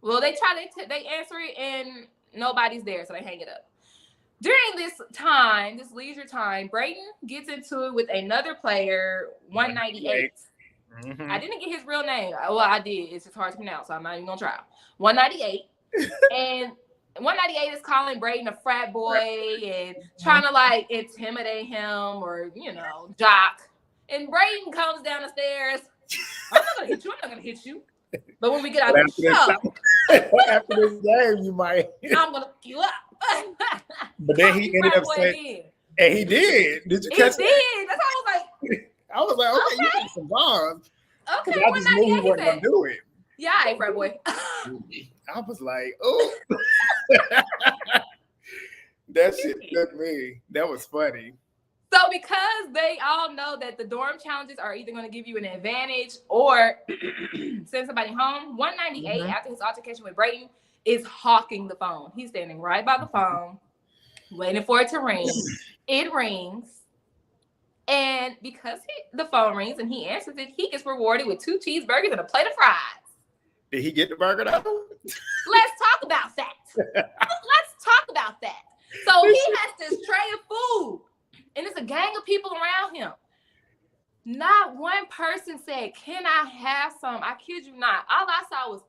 Well, they answer it and nobody's there, so they hang it up. During this time, this leisure time, Brayton gets into it with another player, 198. I didn't get his real name. Well, I did. It's just hard to pronounce, so I'm not even gonna try. 198. And 198 is calling Brayton a frat boy and trying to like intimidate him or, jock. And Brayton comes down the stairs. I'm not gonna hit you. But when we get out of the show, after this game, you might. I'm gonna fuck you up. But then he ended up saying, and he did. Did you catch it? He did. That's how I was like. I was like, okay, you got some bombs. Okay, I just knew he wasn't gonna do it. Yeah, I ain't frat boy. I was like, oh, that shit took me. That was funny. So because they all know that the dorm challenges are either going to give you an advantage or send somebody home, 198 after his altercation with Brayton is hawking the phone. He's standing right by the phone, waiting for it to ring. It rings. And because the phone rings and he answers it, he gets rewarded with 2 cheeseburgers and a plate of fries. Did he get the burger though? Let's talk about that. So he has this tray of food, and it's a gang of people around him. Not one person said, "Can I have some?" I kid you not. All I saw was,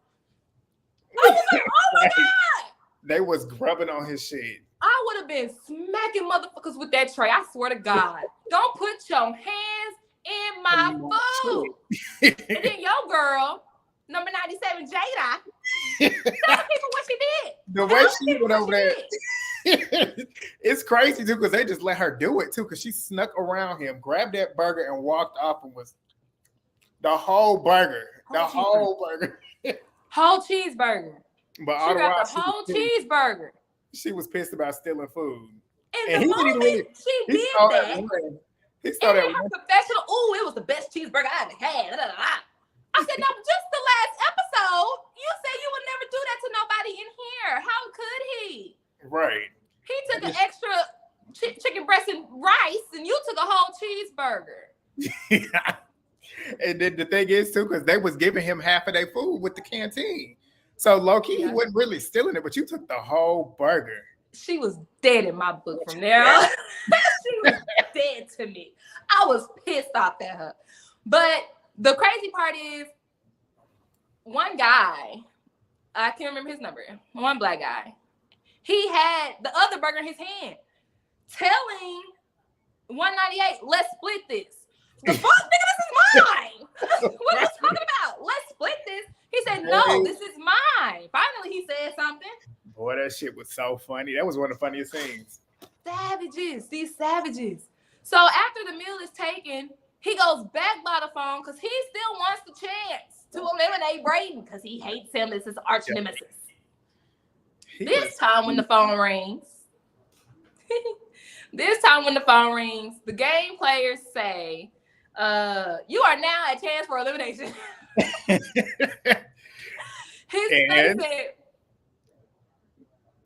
I was like, "Oh my God." They was grubbing on his shit. I would have been smacking motherfuckers with that tray. I swear to God. Don't put your hands in my food. And then your girl, number 97, Jada, tell people what she did. The way she went over there. It's crazy too, because they just let her do it too, because she snuck around him, grabbed that burger, and walked off and was the whole burger. Whole cheeseburger. But she got the whole cheeseburger. She was pissed about stealing food. And the moment she did that, he saw that her professional, it was the best cheeseburger I ever had. I said, no, just the last episode, you said you would never do that to nobody in here. How could he? Right. He took an extra chicken breast and rice, and you took a whole cheeseburger. Yeah. And then the thing is, too, because they was giving him half of their food with the canteen. So low-key, he wasn't really stealing it, but you took the whole burger. She was dead in my book from there on. She was dead to me. I was pissed off at her. But the crazy part is, one guy, I can't remember his number, one black guy, he had the other burger in his hand, telling 198, let's split this. The fuck, nigga, this is mine. What are you talking about? Let's split this. He He said, no, this is mine. Finally, he said something. Boy, that shit was so funny. That was one of the funniest things. Savages, these savages. So after the meal is taken, he goes back by the phone because he still wants the chance to eliminate Brayden because he hates him as his arch nemesis. This time when the phone rings, the game players say, you are now at chance for elimination.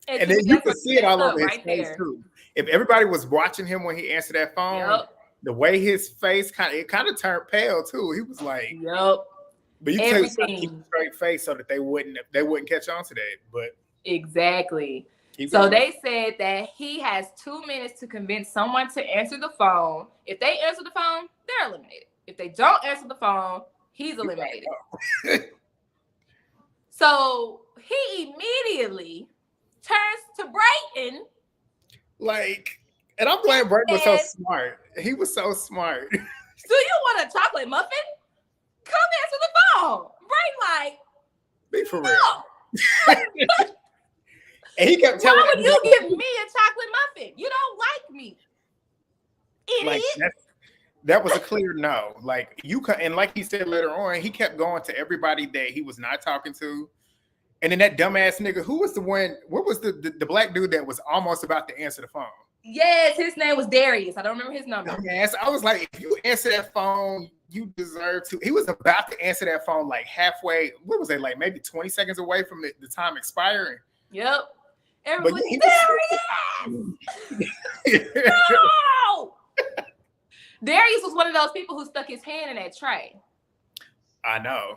And then you could see it all over his face too. If everybody was watching him when he answered that phone, the way his face kind of turned pale too. He was like, "Yep." But you could keep a straight face so that they wouldn't catch on to that. But exactly. So they said that he has 2 minutes to convince someone to answer the phone. If they answer the phone, they're eliminated. If they don't answer the phone, he's eliminated. So he immediately turns to Brayden. And I'm glad Brayden was so smart. He was so smart. Do you want a chocolate muffin? Come answer the phone. Brayden be for real. And he kept telling why would you give me a chocolate muffin? You don't like me. Idiot. That was a clear no. And like he said later on, he kept going to everybody that he was not talking to. And then that dumbass nigga, who was the one? What was the black dude that was almost about to answer the phone? Yes, his name was Darius. I don't remember his number. Yes, I was like, if you answer that phone, you deserve to. He was about to answer that phone halfway. What was it, maybe 20 seconds away from the time expiring? Yep. Everybody, Darius! No! Darius was one of those people who stuck his hand in that tray. I know.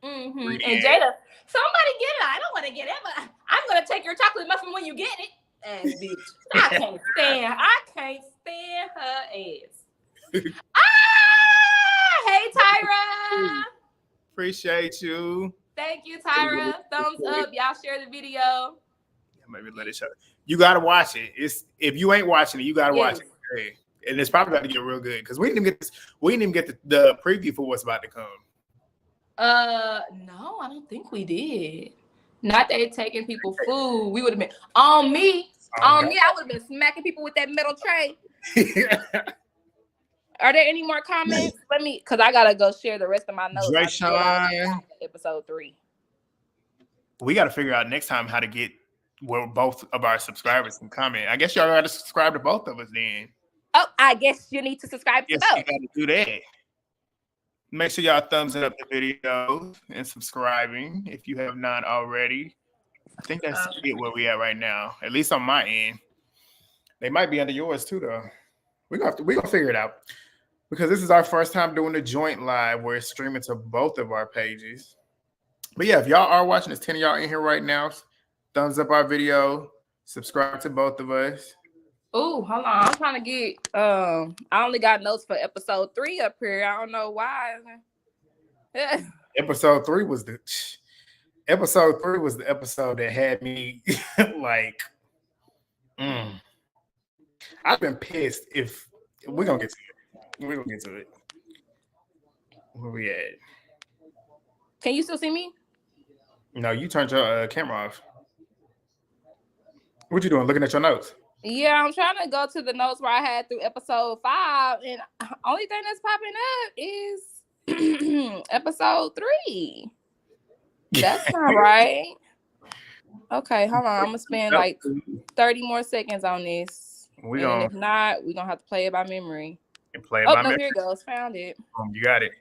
Mm-hmm. And Jada, somebody get it. I don't want to get it, but I'm going to take your chocolate muffin when you get it. Ass bitch. I can't stand her ass. Hey, Tyra. Appreciate you. Thank you, Tyra. Thumbs up. Y'all share the video. Yeah, maybe let it show. You got to watch it. If you ain't watching it, you got to watch it. Hey. And it's probably about to get real good because we didn't even get the preview for what's about to come. No, I don't think we did. Not that it's taking people food. We would have been on me. I would have been smacking people with that metal tray. Are there any more comments? Because I gotta go share the rest of my notes. Episode 3. We got to figure out next time how to get where both of our subscribers can comment. I guess y'all got to subscribe to both of us then. Oh, I guess you need to subscribe to both. You got to do that. Make sure y'all thumbs up the video and subscribing if you have not already. I think that's it where we at right now, at least on my end. They might be under yours too, though. We're gonna figure it out because this is our first time doing the joint live where it's streaming to both of our pages. But yeah, if y'all are watching, there's 10 of y'all in here right now. Thumbs up our video, subscribe to both of us. Oh, hold on. I'm trying to get I only got notes for episode 3 up here. I don't know why. Episode 3 was the episode that had me I've been pissed if we're gonna get to it. We're gonna get to it. Where we at? Can you still see me? No, you turned your camera off. What you doing? Looking at your notes? Yeah, I'm trying to go to the notes where I had through episode 5, and only thing that's popping up is episode 3. That's not right. Okay, hold on. I'm gonna spend 30 more seconds on this. If not, we're gonna have to play it by memory. Here it goes. Found it. You got it.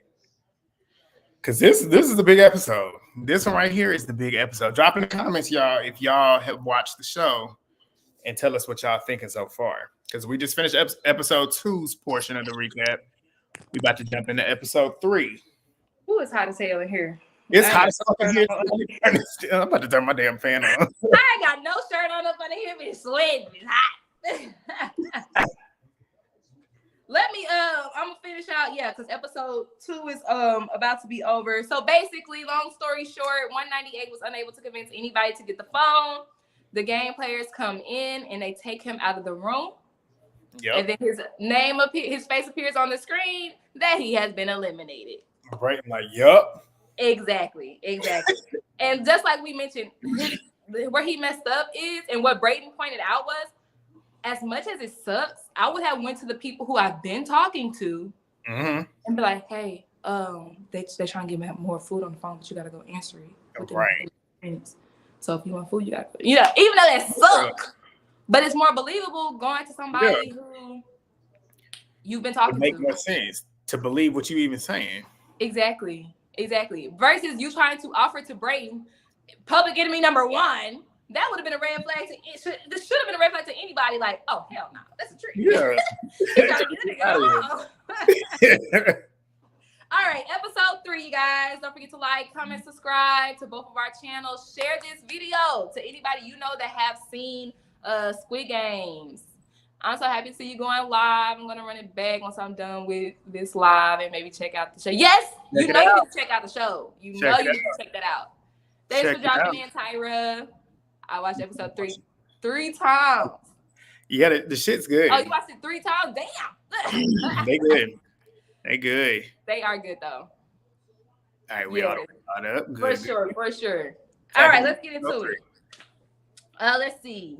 Because this is the big episode. This one right here is the big episode. Drop in the comments, y'all, if y'all have watched the show. And tell us what y'all thinking so far. Because we just finished episode 2's portion of the recap. We about to jump into episode 3. Ooh, it's hot as hell in here. It's hot as hell in here. I'm about to turn my damn fan on. I ain't got no shirt on up under here, but it's sweating. It's hot. I'm gonna finish out, because episode 2 is about to be over. So basically, long story short, 198 was unable to convince anybody to get the phone. The game players come in and they take him out of the room. Yep. And then his face appears on the screen that he has been eliminated. Right, yup. Exactly. And just like we mentioned, where he messed up is, and what Brayden pointed out was, as much as it sucks, I would have went to the people who I've been talking to and be like, hey, they trying to give me more food on the phone, but you got to go answer it. Right. So if you want food, you got to go. Even though that sucks, but it's more believable going to somebody who you've been talking to. It makes more sense to believe what you even saying. Exactly. Versus you trying to offer to Brayden, public enemy number one. That would have been a red flag this should have been a red flag to anybody. Like, oh hell no, that's a trick. Yeah. All right, episode 3, you guys. Don't forget to like, comment, subscribe to both of our channels. Share this video to anybody you know that have seen Squid Games. I'm so happy to see you going live. I'm gonna run it back once I'm done with this live and maybe check out the show. Yes, you know you need to check out the show. You know you need to check that out. Thanks for dropping in, Tyra. I watched episode 3 times. Yeah, the shit's good. Oh, you watched it 3 times? Damn. They good. They are good though. All right, we all caught up. Good. For sure. All right, let's get into it. Let's see.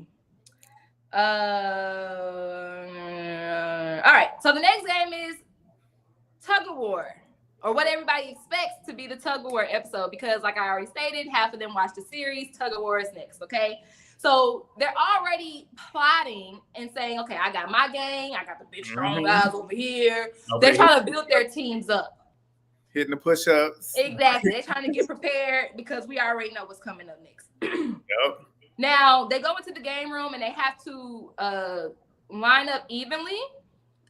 All right, so the next game is Tug of War, or what everybody expects to be the Tug of War episode, because like I already stated, half of them watched the series. Tug of War is next, okay? So they're already plotting and saying, okay, I got my gang, I got the big strong guys over here. They're trying to build their teams up. Hitting the push-ups. Exactly. They're trying to get prepared because we already know what's coming up next. Yep. Now, they go into the game room and they have to line up evenly.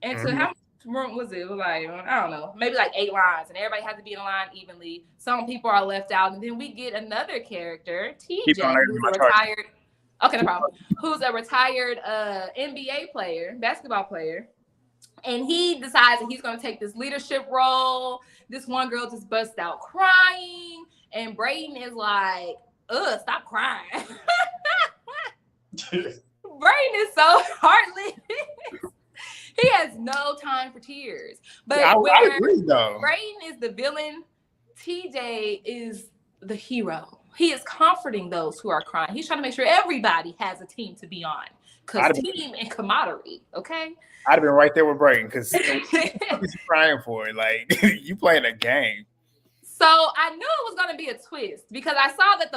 And so how much room was it? It was like, I don't know, maybe like 8 lines. And everybody has to be in a line evenly. Some people are left out. And then we get another character, TJ, who's a retired... Okay, no problem. Who's a retired NBA player, basketball player. And he decides that he's going to take this leadership role. This one girl just busts out crying. And Brayden is like, stop crying. Brayden is so heartless. He has no time for tears. But I agree, though. Brayden is the villain. TJ is the hero. He is comforting those who are crying. He's trying to make sure everybody has a team to be on. Because team and camaraderie, okay? I'd have been right there with Brayden, because what is crying for? Like, you playing a game. So I knew it was going to be a twist, because I saw that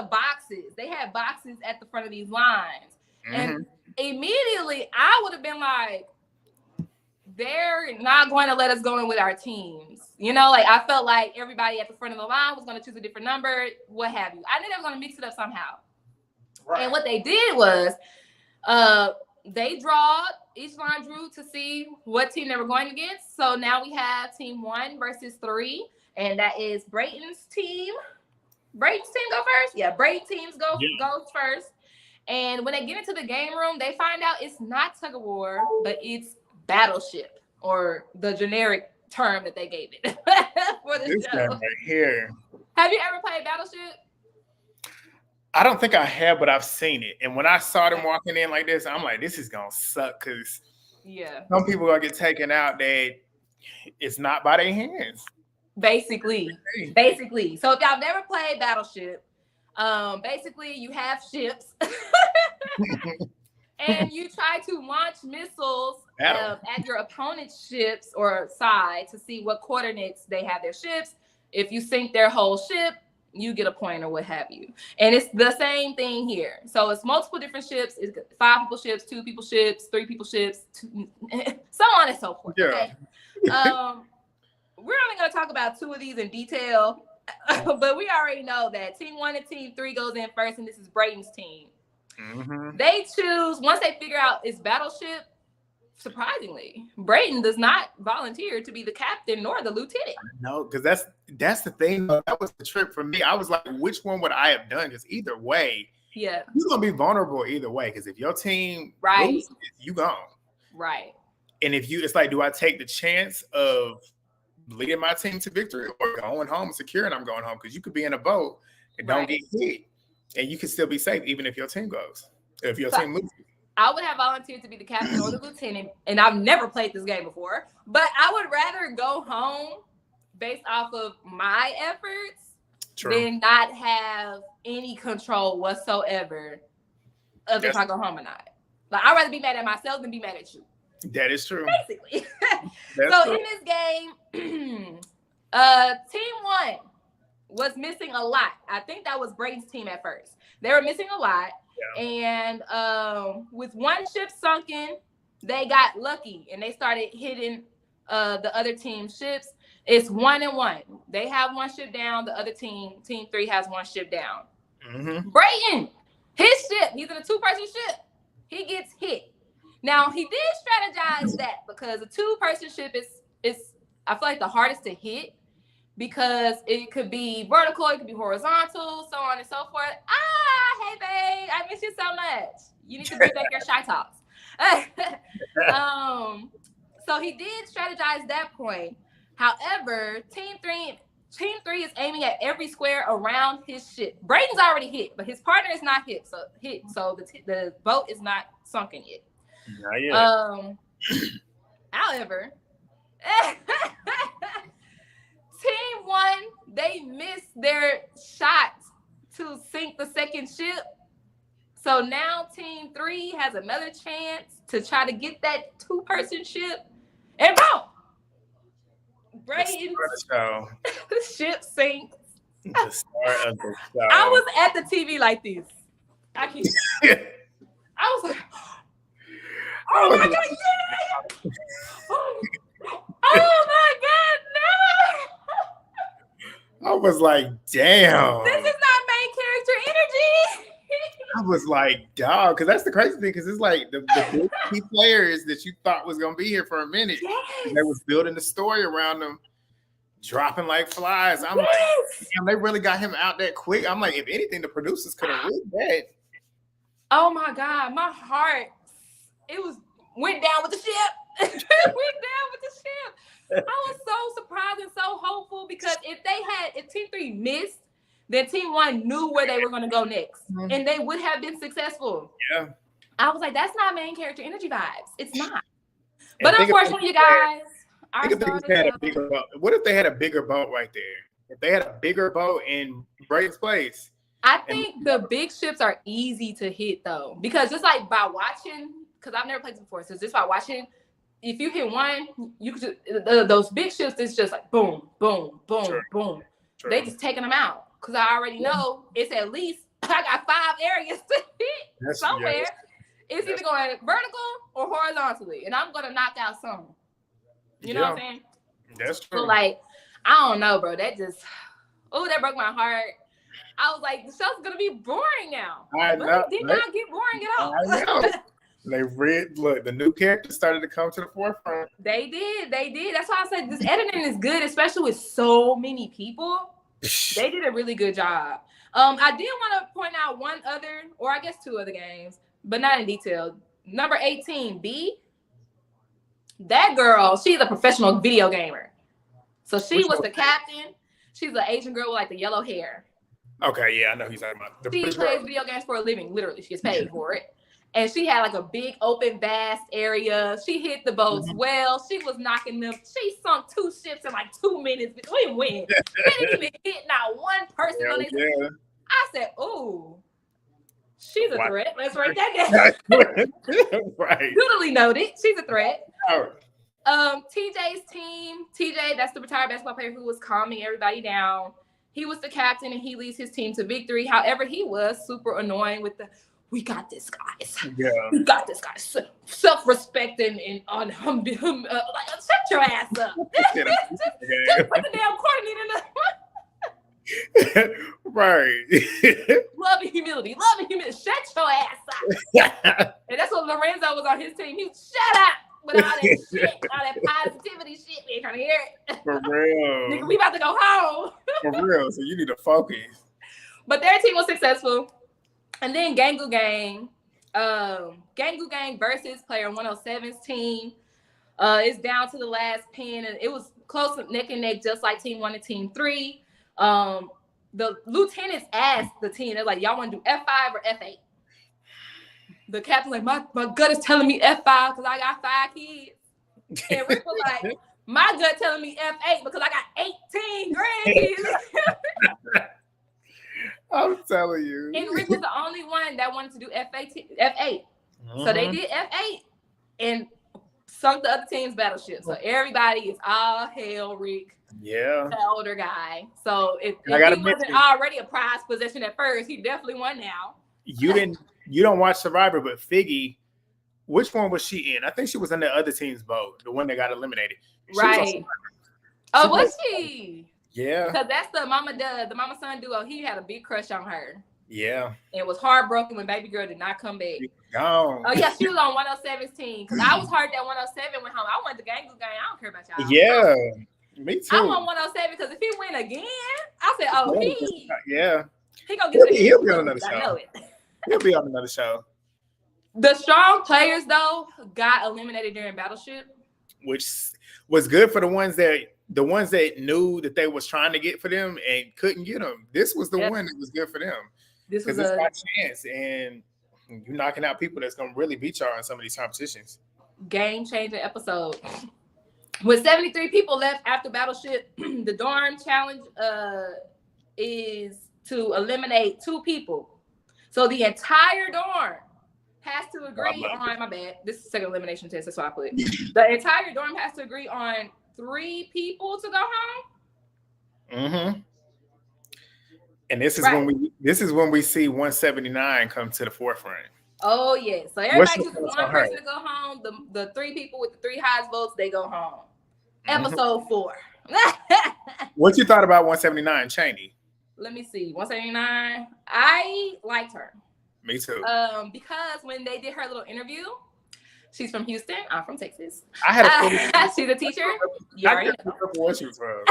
they had boxes at the front of these lines. And immediately I would have been like, they're not going to let us go in with our teams. Like I felt like everybody at the front of the line was going to choose a different number, what have you. I knew they were going to mix it up somehow. Right. And what they did was they each line drew to see what team they were going against. So now we have team 1 versus 3, and that is Brayden's team. Brayden's team go first? Yeah, Brayden's team goes first. And when they get into the game room, they find out it's not Tug of War, but it's Battleship, or the generic term that they gave it for the show. Right here. Have you ever played Battleship? I don't think I have, but I've seen it. And when I saw them walking in like this, I'm like, this is gonna suck, because some people are gonna get taken out that it's not by their hands. Basically. So if y'all never played Battleship, basically you have ships and you try to launch missiles at your opponent's ships or side to see what coordinates they have their ships. If you sink their whole ship, you get a point or what have you. And it's the same thing here. So it's multiple different ships. It's 5 people ships, 2 people ships, 3 people ships, so on and so forth. Okay? We're only going to talk about 2 of these in detail, but we already know that team 1 and team 3 goes in first, and this is Brayden's team. They choose, once they figure out it's Battleship, surprisingly, Brayden does not volunteer to be the captain nor the lieutenant. No, because that's the thing. That was the trip for me. I was like, which one would I have done? Because either way, you're gonna be vulnerable either way. Because if your team loses, you gone. Right. And if it's like, do I take the chance of leading my team to victory or going home securing I'm going home? Because you could be in a boat and don't get hit, and you can still be safe even if your team goes. If your team loses. I would have volunteered to be the captain or the lieutenant, and I've never played this game before, but I would rather go home based off of my efforts than not have any control whatsoever of if I go home or not. Like, I'd rather be mad at myself than be mad at you. That is true. Basically. So true. In this game, Team 1 was missing a lot. I think that was Brayden's team at first. They were missing a lot. Yeah. And with one ship sunken, they got lucky and they started hitting the other team's ships. It's 1-1. They have one ship down. The other team, Team 3, has one ship down. Mm-hmm. Brayden, his ship, he's in a 2-person ship. He gets hit. Now, he did strategize that because a 2-person ship is I feel like the hardest to hit because it could be vertical, it could be horizontal, so on and so forth. Hey, babe, I miss you so much. You need to bring back your shy talks. So he did strategize that point. However, Team 3 is aiming at every square around his ship. Brayden's already hit, but his partner is not hit. So the boat is not sunken yet. Not yet. However, Team 1, they missed their shot to sink the second ship. So now Team 3 has another chance to try to get that 2-person ship. And boom! Brayden's ship sinks. The start of the show. I was at the TV like this. I was like, oh my God, yeah! Oh my God, no! I was like, damn. This is not main character energy. I was like, dog, because that's the crazy thing, because it's like the key players that you thought was gonna be here for a minute. Yes. And they was building the story around them, dropping like flies. I'm like, damn, they really got him out that quick. I'm like, if anything, the producers could have read that. Oh my God, my heart, went down with the ship. It went down with the ship. I was so surprised and so hopeful because if Team 3 missed, then Team 1 knew where they were going to go next, and they would have been successful. Yeah. I was like, that's not main character energy vibes. It's not. But unfortunately, you guys, what if they had a bigger boat right there? If they had a bigger boat in Brayden's place. I think the big ships are easy to hit, though, because just like by watching, because I've never played this before, so just by watching, if you hit one, you could just, those big ships, it's just like boom, boom, boom, boom. They just taking them out. Because I already know it's at least, I got 5 areas to hit somewhere. Yes. It's either going vertical or horizontally. And I'm going to knock out some. You know what I'm saying? That's true. So, like, I don't know, bro. That broke my heart. I was like, the show's going to be boring now. But it did not get boring at all. I know. Look, the new characters started to come to the forefront. They did. That's why I said this editing is good, especially with so many people. They did a really good job. I did want to point out one other, or I guess 2 other games, but not in detail. Number 18, B. That girl, she's a professional video gamer. So she was the captain. She's an Asian girl with like the yellow hair. Okay, yeah, I know who you're talking about. She plays video games for a living. Literally, she gets paid for it. And she had like a big, open, vast area. She hit the boats well. She was knocking them. She sunk 2 ships in like 2 minutes. We didn't win. They didn't even hit not one person on it. Yeah. I said, "Ooh, she's a threat." Let's write that down. Right. Duly noted. She's a threat. TJ's team. TJ, that's the retired basketball player who was calming everybody down. He was the captain and he leads his team to victory. However, he was super annoying with the, we got this, guys. Yeah. We got this, guys. Self-respect and on him, like, shut your ass up. just put the damn coordinator in the right. Love and humility. Shut your ass up. And that's what Lorenzo was on his team. He was, shut up with all that shit, all that positivity shit. We ain't trying to hear it. For real. Nigga, we about to go home. For real. So you need to focus. But their team was successful. And then Gangu Gang. Gangu Gang versus player 107's team. It's down to the last pin. And it was close neck and neck, just like team 1 and team 3. The lieutenants asked the team, they're like, y'all want to do F5 or F8? The captain's like, my gut is telling me F5 because I got 5 kids. And Rick was like, my gut telling me F8 because I got 18 grandkids. I'm telling you. And Rick was the only one that wanted to do F8. So they did F8 and sunk the other team's battleship. So everybody is all hail Rick. Yeah. The older guy. So if he wasn't already a prized possession at first, he definitely won now. You don't watch Survivor, but Figgy, which one was she in? I think she was in the other team's boat, the one that got eliminated. Right. Was she? Yeah. Because that's the mama son duo. He had a big crush on her. Yeah. And was heartbroken when baby girl did not come back. Gone. Oh yeah, she was on 107's team. Because I was hurt that 107 went home. I went to gang. I don't care about y'all. Yeah. Me too. I want 107 because if he win again, I said, oh, he gonna get he'll be on another show. I know it. He'll be on another show. The strong players though got eliminated during Battleship, which was good for the ones that knew that they was trying to get for them and couldn't get them. This was the one that was good for them. This was a chance, and you're knocking out people that's gonna really beat y'all in some of these competitions. Game-changing episode. With 73 people left after Battleship, the dorm challenge is to eliminate 2 people. So the entire dorm has to agree on, my bad, this is the second elimination test, that's why I put it. The entire dorm has to agree on 3 people to go home. Mm-hmm. And this is when we see 179 come to the forefront. Oh yeah. So everybody chooses one person to go home. The 3 people with the 3 highest votes, they go home. Episode 4. What you thought about 179, Cheney? Let me see. 179. I liked her. Me too. Because when they did her little interview, she's from Houston. I'm from Texas. I had she's a teacher. You already know where she was from.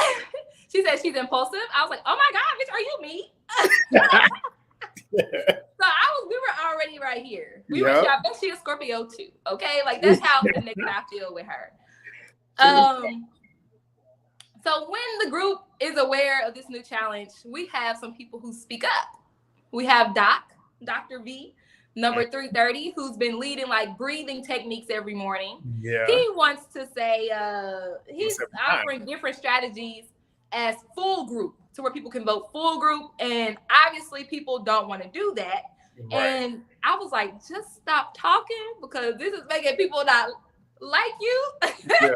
She said she's impulsive. I was like, oh my God, bitch, are you me? So we were already right here. I bet she's a Scorpio too. Okay, like that's how the nigga I feel with her. So when the group is aware of this new challenge, we have some people who speak up. We have Dr. V, number 330, who's been leading like breathing techniques every morning. Yeah. He wants to say he's offering different strategies as full group to where people can vote full group. And obviously people don't want to do that. Right. And I was like, just stop talking because this is making people not like you. Yeah.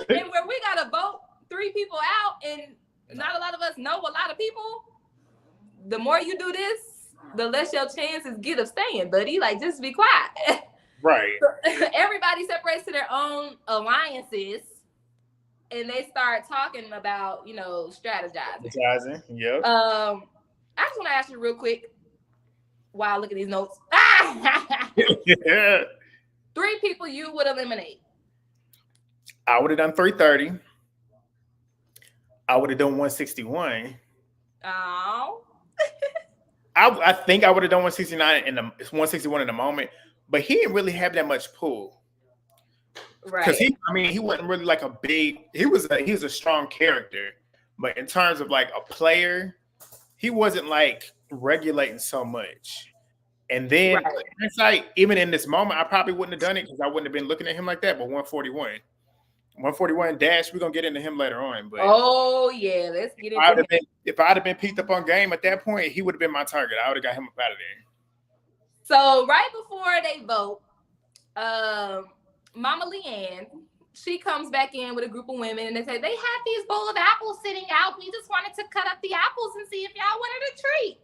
And where we got to vote 3 people out and not a lot of us know a lot of people, the more you do this, the less your chances get of staying, buddy. Like, just be quiet. Right. So everybody separates to their own alliances and they start talking about, strategizing. Yep. I just want to ask you real quick while I look at these notes. Yeah. 3 people you would eliminate. I would have done 330. I would have done 161. Oh. I think I would have done 169 161 in the moment, but he didn't really have that much pull. Right. Because he wasn't really like a big. He was a strong character, but in terms of like a player, he wasn't like regulating so much. And then in hindsight, even in this moment, I probably wouldn't have done it because I wouldn't have been looking at him like that. But 141 Dash, we're gonna get into him later on. But let's get into it. If I'd have been peaked up on game at that point, he would have been my target. I would have got him up out of there. So right before they vote, Mama Leanne, she comes back in with a group of women and they say, they have these bowl of apples sitting out. We just wanted to cut up the apples and see if y'all wanted a treat.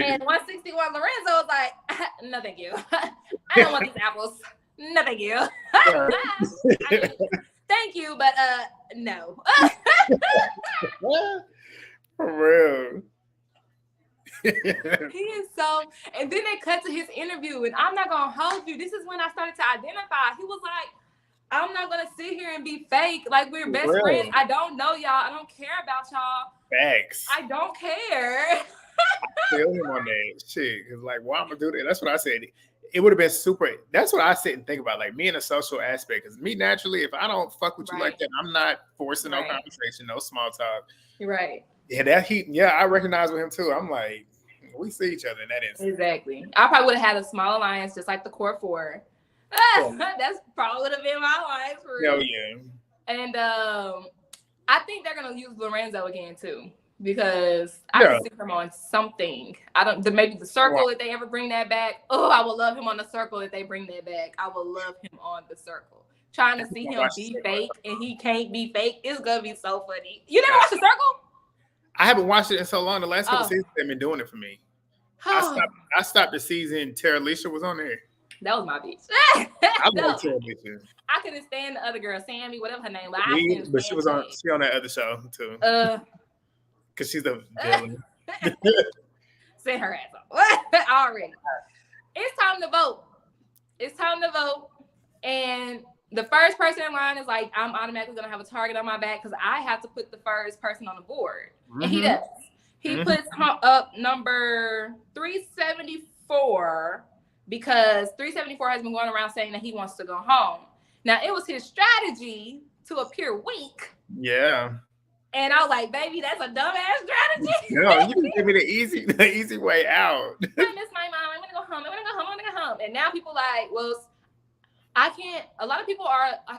And 161 Lorenzo was like, no, thank you. I don't want these apples. No, thank you. Thank you, but no. For real. He is so, and then they cut to his interview, and I'm not gonna hold you. This is when I started to identify. He was like, I'm not gonna sit here and be fake. Like, we're best friends. I don't know y'all. I don't care about y'all. Facts. I don't care. I feel him on that shit. Cause like, why I'm gonna do that? That's what I said. It would have been super. That's what I sit and think about. Like me in a social aspect. Cause me naturally, if I don't fuck with you like that, I'm not forcing no conversation, no small talk. Right. Yeah, I recognize with him too. I'm like, we see each other in that instance. Exactly. I probably would have had a small alliance, just like the core 4. That's probably would have been my alliance for real. Hell yeah. And I think they're gonna use Lorenzo again too. because I can see him on something. I don't. Maybe The Circle, if they ever bring that back. Oh, I would love him on The Circle if they bring that back. I would love him on The Circle. Trying to see him be fake and he can't be fake. It's gonna be so funny. You never watched The Circle? I haven't watched it in so long. The last couple seasons they've been doing it for me. I stopped the season. Tara Alicia was on there. That was my bitch. I love Tara Alicia. I couldn't stand the other girl, Sammy, whatever her name was. But she was on that other show too. Because she's the villain. Send her ass off already. It's time to vote. It's time to vote. And the first person in line is like, I'm automatically going to have a target on my back because I have to put the first person on the board. Mm-hmm. And he does. He puts up number 374 because 374 has been going around saying that he wants to go home. Now, it was his strategy to appear weak. Yeah. And I was like, baby, that's a dumbass strategy. No, you can give me the easy way out. I miss my mom. I'm going to go home. I'm going to go home. And now people like, well, I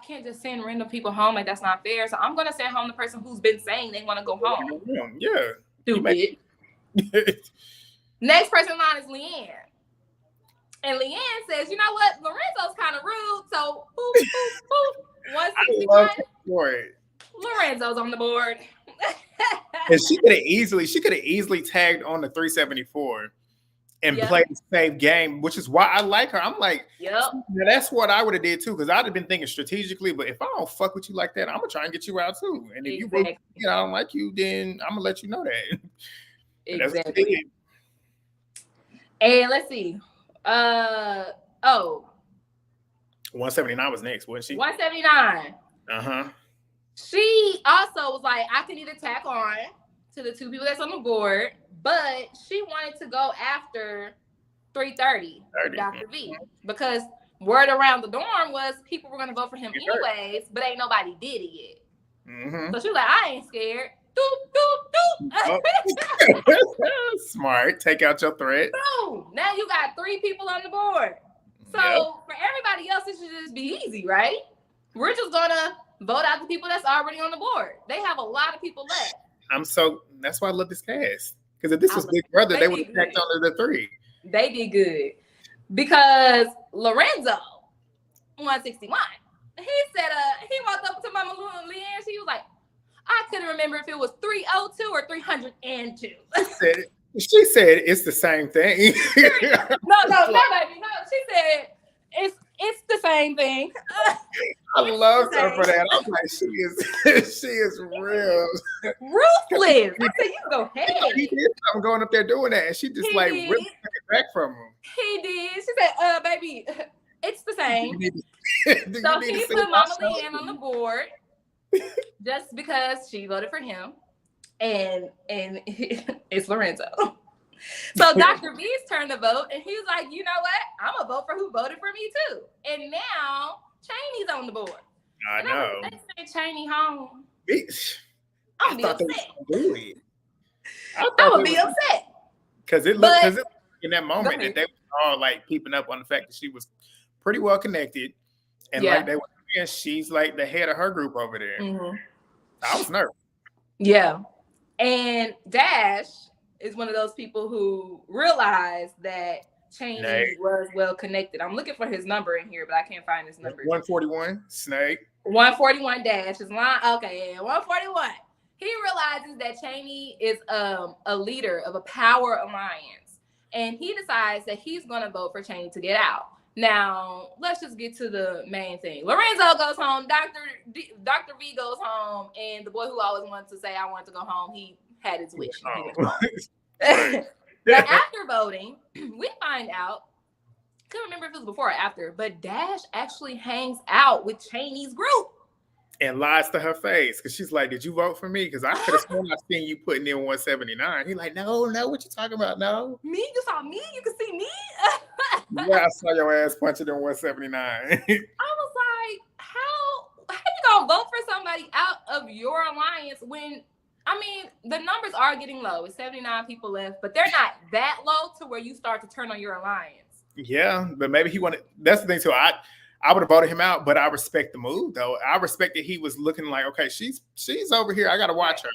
can't just send random people home. Like, that's not fair. So I'm going to send home the person who's been saying they want to go home. Yeah. Stupid. Next person in line is Leanne. And Leanne says, you know what? Lorenzo's kind of rude. So, boop, boop, boop. 161. Lorenzo's on the board. And she could have easily tagged on the 374 and played the same game, which is why I like her. I'm like, that's what I would have did too, because I'd have been thinking strategically, but if I don't fuck with you like that, I'm gonna try and get you out too. And if I don't like you, then I'm gonna let you know that. Exactly. And let's see. 179 was next, wasn't she? 179. She also was like, I can either tack on to the two people that's on the board, but she wanted to go after 330, Dr. V, because word around the dorm was people were going to vote for him anyways, but ain't nobody did it yet. So she was like, I ain't scared. Doop, doop, doop. Smart. Take out your threat. Boom. Now you got 3 people on the board. So for everybody else, it should just be easy, right? We're just going to vote out the people that's already on the board. They have a lot of people left. That's why I love this cast. Because if this was Big Brother, they would have tacked on the 3. They did good. Because Lorenzo, 161, he said, he walked up to Mama Leanne. She was like, I couldn't remember if it was 302 or 302. She said it's the same thing. No, baby. No, she said it's the same thing. I love her for that. I'm like, she is real ruthless. I said, you go ahead. He did something going up there doing that, and she just ripped it back from him. He did. She said, baby, it's the same. So he put Mama Leanne on the board just because she voted for him, and it's Lorenzo. So Dr. V's turn to vote, and he was like, you know what? I'm going to vote for who voted for me, too. And now Chaney's on the board. I know. They sent Chaney home. I'm going to be upset. I'm going to be upset. Because it looked in that moment that they were all like peeping up on the fact that she was pretty well connected. And like they were saying, she's like the head of her group over there. I was nervous. Yeah. And Dash is one of those people who realized that Chaney was well connected. I'm looking for his number in here, but I can't find his number. 141, Snake. 141 Dash is line. Okay, 141. He realizes that Chaney is a leader of a power alliance, and he decides that he's going to vote for Chaney to get out. Now, let's just get to the main thing. Lorenzo goes home. Dr. V goes home, and the boy who always wanted to say, I want to go home, he had his wish. Now, after voting, we find out, I can't remember if it was before or after, but Dash actually hangs out with Chaney's group. And lies to her face, because she's like, did you vote for me? Because I could have sworn I seen you putting in 179. He's like, no, what you talking about? No. Me? You saw me? You can see me? Yeah, I saw your ass punching in 179. I was like, how you gonna vote for somebody out of your alliance when, I mean, the numbers are getting low. It's 79 people left, but they're not that low to where you start to turn on your alliance. Yeah, but maybe he wanted, that's the thing too. I would have voted him out, but I respect the move though. I respect that he was looking like, okay, she's over here. I got to watch her.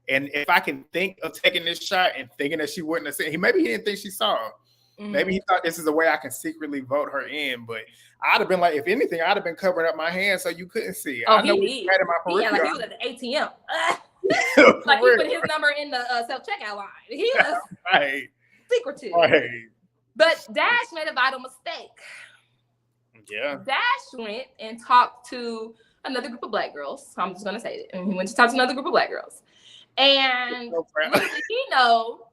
And if I can think of taking this shot and thinking that she wouldn't have seen, maybe he didn't think she saw. Maybe he thought this is a way I can secretly vote her in. But I'd have been like, if anything, I'd have been covering up my hand so you couldn't see. Oh, I know he did. In my yeah, like he was at the ATM. Like he put his number in the self-checkout line. He was right. secretive. Right. But Dash made a vital mistake. Yeah. Dash went and talked to another group of black girls. I'm just going to say it. And he went to talk to another group of black girls. And little did he know,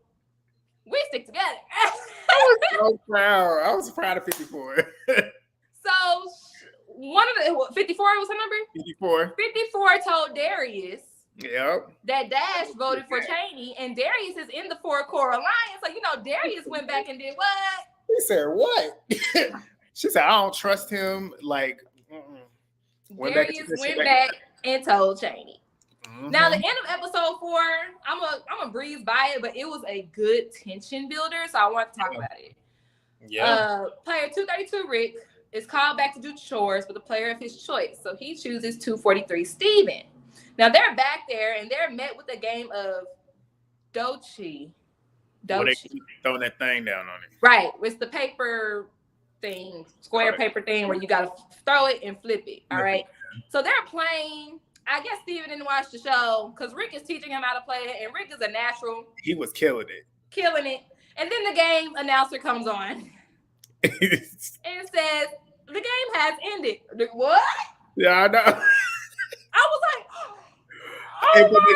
we stick together. I was so proud. I was proud of 54. So one of the 54 was her number? 54. 54 told Darius Yep. that Dash voted for Cheney, and Darius is in the Four Core Alliance. So, you know, Darius went back and did what? He said, what? She said, I don't trust him. Like, Darius went back and told Cheney. Now, the end of episode 4, I'm a breeze by it, but it was a good tension builder, so I want to talk about it. Yeah. Player 232, Rick, is called back to do chores with a player of his choice, so he chooses 243, Steven. Now, they're back there, and they're met with a game of Dochi. Well, they keep throwing that thing down on it. Right. It's the paper thing, square paper thing where you got to throw it and flip it. All right. So they're playing. I guess Steven didn't watch the show because Rick is teaching him how to play it, and Rick is a natural. He was killing it. And then the game announcer comes on and says, the game has ended. What? Yeah, I know. I was like, oh my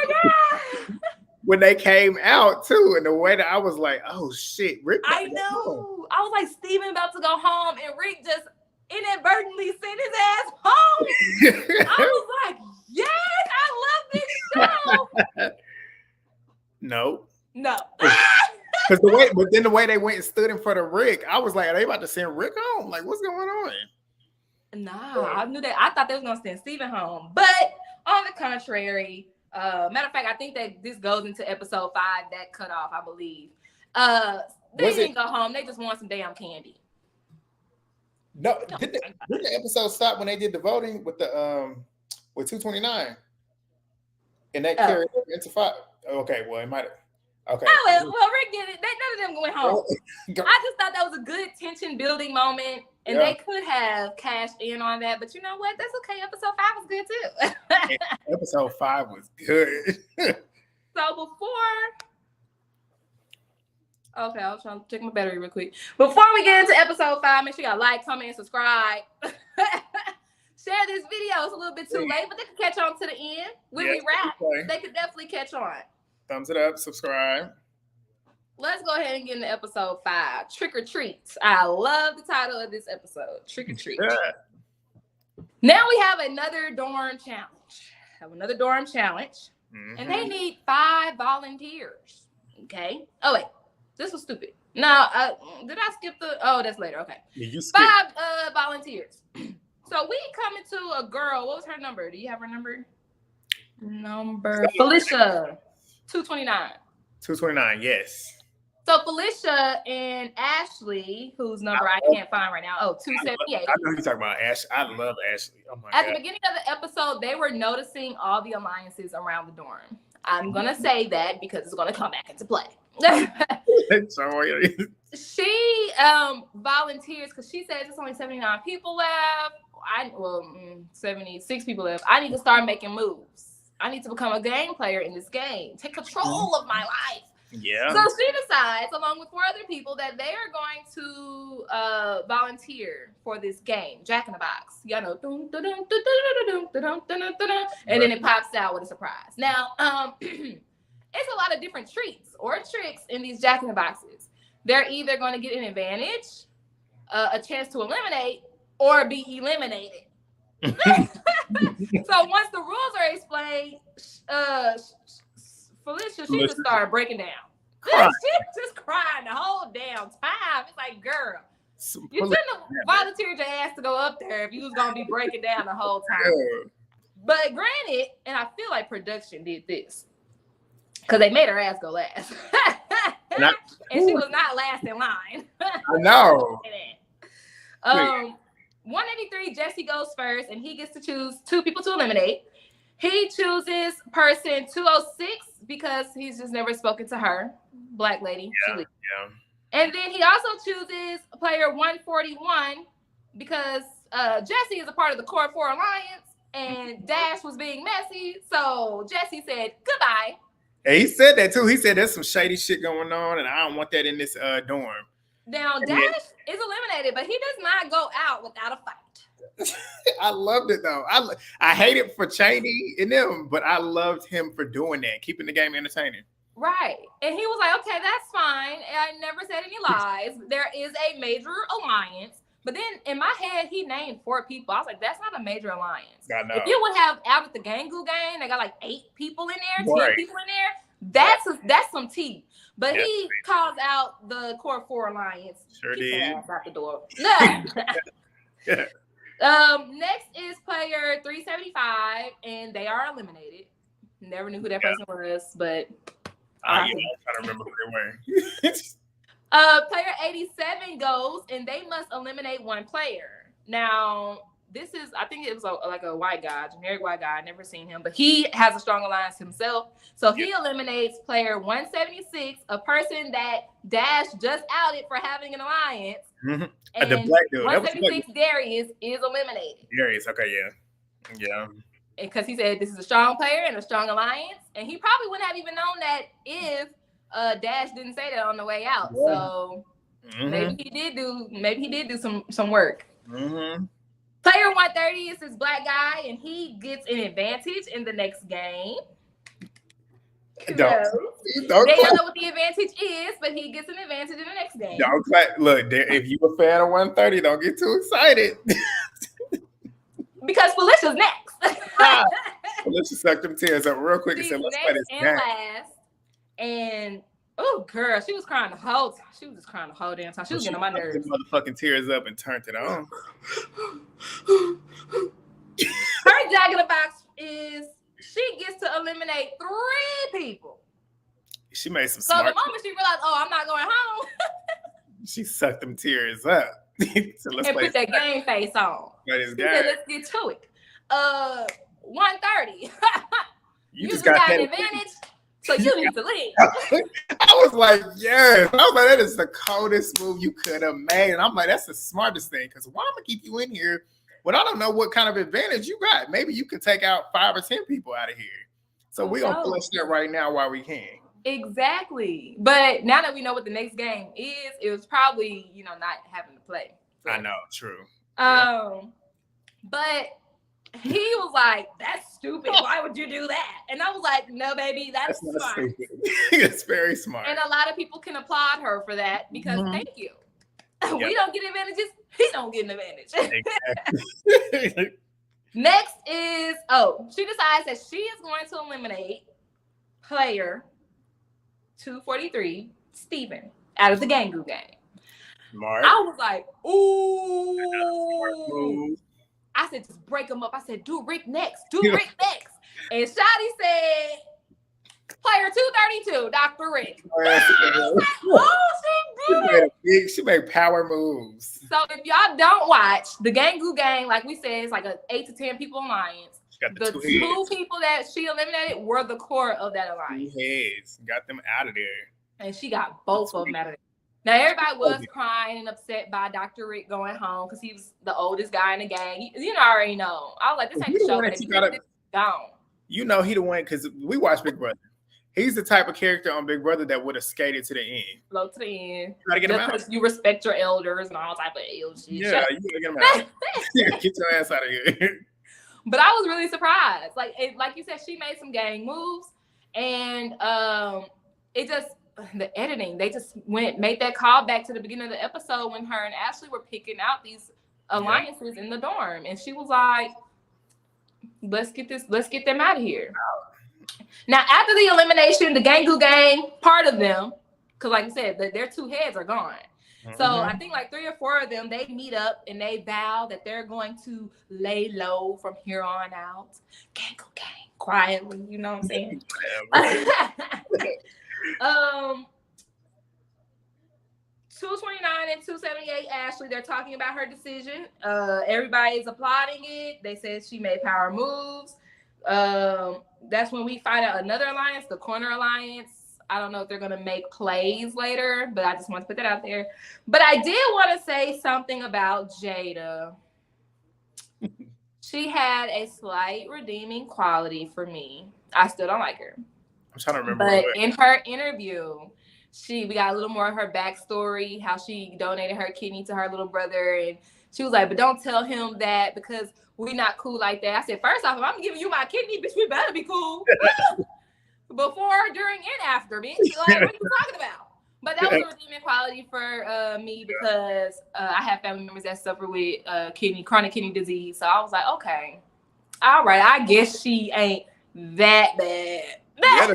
God. When they came out too, and the way that I was like, oh shit, Rick. I know. I was like, Steven about to go home, and Rick just inadvertently sent his ass home. I was like, yes, I love this show. No. Because the way they went and stood in front of Rick, I was like, are they about to send Rick home? Like, what's going on? No, I knew that. I thought they was gonna send Steven home, but on the contrary, matter of fact, I think that this goes into episode 5 that cut off, I believe. They didn't go home. They just want some damn candy. No, did the episode stop when they did the voting with the with 229? And that carried over into 5. Okay, well, it might have. Okay. Oh, well, Rick did it. None of them went home. I just thought that was a good tension building moment, and they could have cashed in on that. But you know what? That's okay. Episode 5 was good too. Episode 5 was good. So okay, I was trying to check my battery real quick. Before we get into episode 5, make sure y'all like, comment, and subscribe. Share this video. It's a little bit too late, but they can catch on to the end. When we wrap, they could definitely catch on. Thumbs it up, subscribe. Let's go ahead and get into episode 5, Trick or Treat. I love the title of this episode, Trick or Treat. Yeah. Now we have another dorm challenge. And they need 5 volunteers. Okay. Oh, wait. This was stupid. No, did I skip the? Oh, that's later. Okay. Yeah, you skipped. 5 volunteers. So we come into a girl. What was her number? Do you have her number? Felicia. 229. 229, yes. So Felicia and Ashley, whose number I can't find right now. 278. I know you're talking about Ashley. I love Ashley. Oh my God. At the beginning of the episode, they were noticing all the alliances around the dorm. I'm going to say that because it's going to come back into play. She volunteers because she says it's only 79 people left. 76 people left. I need to start making moves. I need to become a game player in this game. Take control of my life. Yeah. So she decides, along with 4 other people, that they are going to volunteer for this game, Jack in the Box. Y'all know, and then it pops out with a surprise. Now, it's a lot of different treats or tricks in these Jack in the Boxes. They're either going to get an advantage, a chance to eliminate, or be eliminated. So once the rules are explained, Felicia, she just started breaking down. She just crying the whole damn time. It's like, girl, you shouldn't have volunteered your ass to go up there if you was gonna be breaking down the whole time. But granted, and I feel like production did this because they made her ass go last, and she was not last in line. I know. 183, Jesse goes first, and he gets to choose 2 people to eliminate. He chooses person 206 because he's just never spoken to her. Black lady. Yeah. And then he also chooses player 141 because Jesse is a part of the Core 4 Alliance and Dash was being messy. So Jesse said goodbye. And he said that too. He said there's some shady shit going on and I don't want that in this dorm. Now, Dash is eliminated, but he does not go out without a fight. I loved it though. I hate it for Chaney and them, but I loved him for doing that, keeping the game entertaining. Right. And he was like, okay, that's fine. I never said any lies. There is a major alliance. But then in my head, he named 4 people. I was like, that's not a major alliance. I know. If you would have out at the Gangu gang, they got like 8 people in there, 10 people in there. That's some tea. But he calls out the Core 4 Alliance. Sure did. Out the door. Next is player 375, and they are eliminated. Never knew who that person was, but I'm trying to remember who they were. Player 87 goes, and they must eliminate 1 player. Now, this is, I think it was like a white guy, generic white guy. I've never seen him, but he has a strong alliance himself. So he eliminates player 176, a person that Dash just outed for having an alliance. Mm-hmm. And the black dude. 176 Darius is eliminated. Darius, okay, yeah. Because he said this is a strong player and a strong alliance, and he probably wouldn't have even known that if Dash didn't say that on the way out. Yeah. So maybe he did do some work. Mm-hmm. Player 130 is this black guy, and he gets an advantage in the next game. They don't know what the advantage is, but he gets an advantage in the next game. Look, if you a fan of 130, don't get too excited. Because Felicia's next. Felicia sucked them tears up real quick and said, let's play this game. And oh, girl, she was crying the whole time. She was just crying the whole damn time. She was getting on my nerves. Motherfucking tears up and turned it on. Her Jack in the Box is she gets to eliminate 3 people. She made some. So the moment she realized, oh, I'm not going home, she sucked them tears up. So let's and put that game face on. Said, let's get to it. 130. You just got an advantage. So you need to leave. I was like, yes. I was like, that is the coldest move you could have made. And I'm like, that's the smartest thing. Because why am I keep you in here when I don't know what kind of advantage you got? Maybe you can take out 5 or 10 people out of here. So we're going to flush that right now while we can. Exactly. But now that we know what the next game is, it was probably, not having to play. So, I know. True. But he was like, that's stupid. Why would you do that? And I was like, no, baby, that's smart. It's very smart. And a lot of people can applaud her for that because thank you. Yep. We don't get advantages. He don't get an advantage. Exactly. Next is, she decides that she is going to eliminate player 243, Steven, out of the Gangu gang. Smart. I was like, ooh. I said, just break them up. I said, do Rick next. And Shotty said, player 232, Dr. Rick. She made power moves. So if y'all don't watch, the Gangu gang, like we said, it's like an 8 to 10 people alliance. The 2 people that she eliminated were the core of that alliance. 2 heads. Got them out of there. And she got both of them out of there. Now, everybody was crying and upset by Dr. Rick going home because he was the oldest guy in the gang. You already know. I was like, this ain't the show. Gone. He the one, because we watch Big Brother. He's the type of character on Big Brother that would have skated to the end. Low to the end. You gotta get him out. You respect your elders and all type of ill shit. Yeah, you gotta get him out. Get your ass out of here. But I was really surprised. Like you said, she made some gang moves. And it just... the editing, they just made that call back to the beginning of the episode when her and Ashley were picking out these alliances in the dorm, and she was like, let's get them out of here. Now, after the elimination, the Gangu gang, part of them, because like I said, their 2 heads are gone. So I think like 3 or 4 of them, they meet up and they vow that they're going to lay low from here on out. Gangu gang, quietly, you know what I'm saying? 229 and 278 Ashley, they're talking about her decision. Everybody is applauding it. They said she made power moves. That's when we find out another alliance, the Corner Alliance. I don't know if they're going to make plays later, but I just want to put that out there. But I did want to say something about Jada. She had a slight redeeming quality for me. I still don't like her. I'm trying to remember. But in her interview, we got a little more of her backstory, how she donated her kidney to her little brother. And she was like, but don't tell him that because we're not cool like that. I said, first off, if I'm giving you my kidney, bitch, we better be cool. Before, during, and after, bitch. Like, what are you talking about? But that was a redeeming quality for me because I have family members that suffer with chronic kidney disease. So I was like, okay, all right, I guess she ain't that bad. Yeah,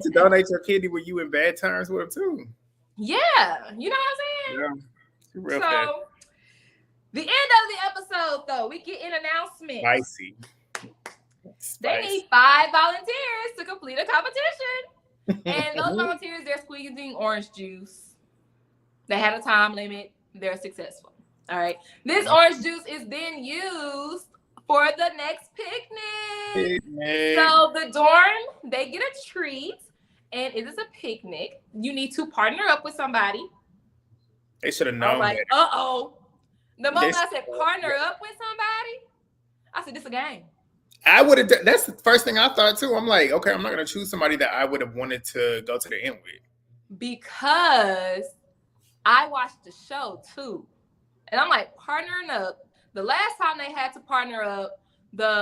to donate your kidney when you in bad terms with her too. Yeah, you know what I'm saying? Yeah. Real so bad. the end of the episode, though, we get an announcement. Spicy. They need 5 volunteers to complete a competition. And those volunteers, they're squeezing orange juice. They had a time limit. They're successful. All right. This orange juice is then used for the next picnic. So the dorm, they get a treat. And it is a picnic. You need to partner up with somebody. They should have known. I'm like, uh-oh. The moment I said partner up with somebody, I said, this is a game. I would have. That's the first thing I thought too. I'm like, okay, I'm not gonna choose somebody that I would have wanted to go to the end with. Because I watched the show too, and I'm like partnering up. The last time they had to partner up, the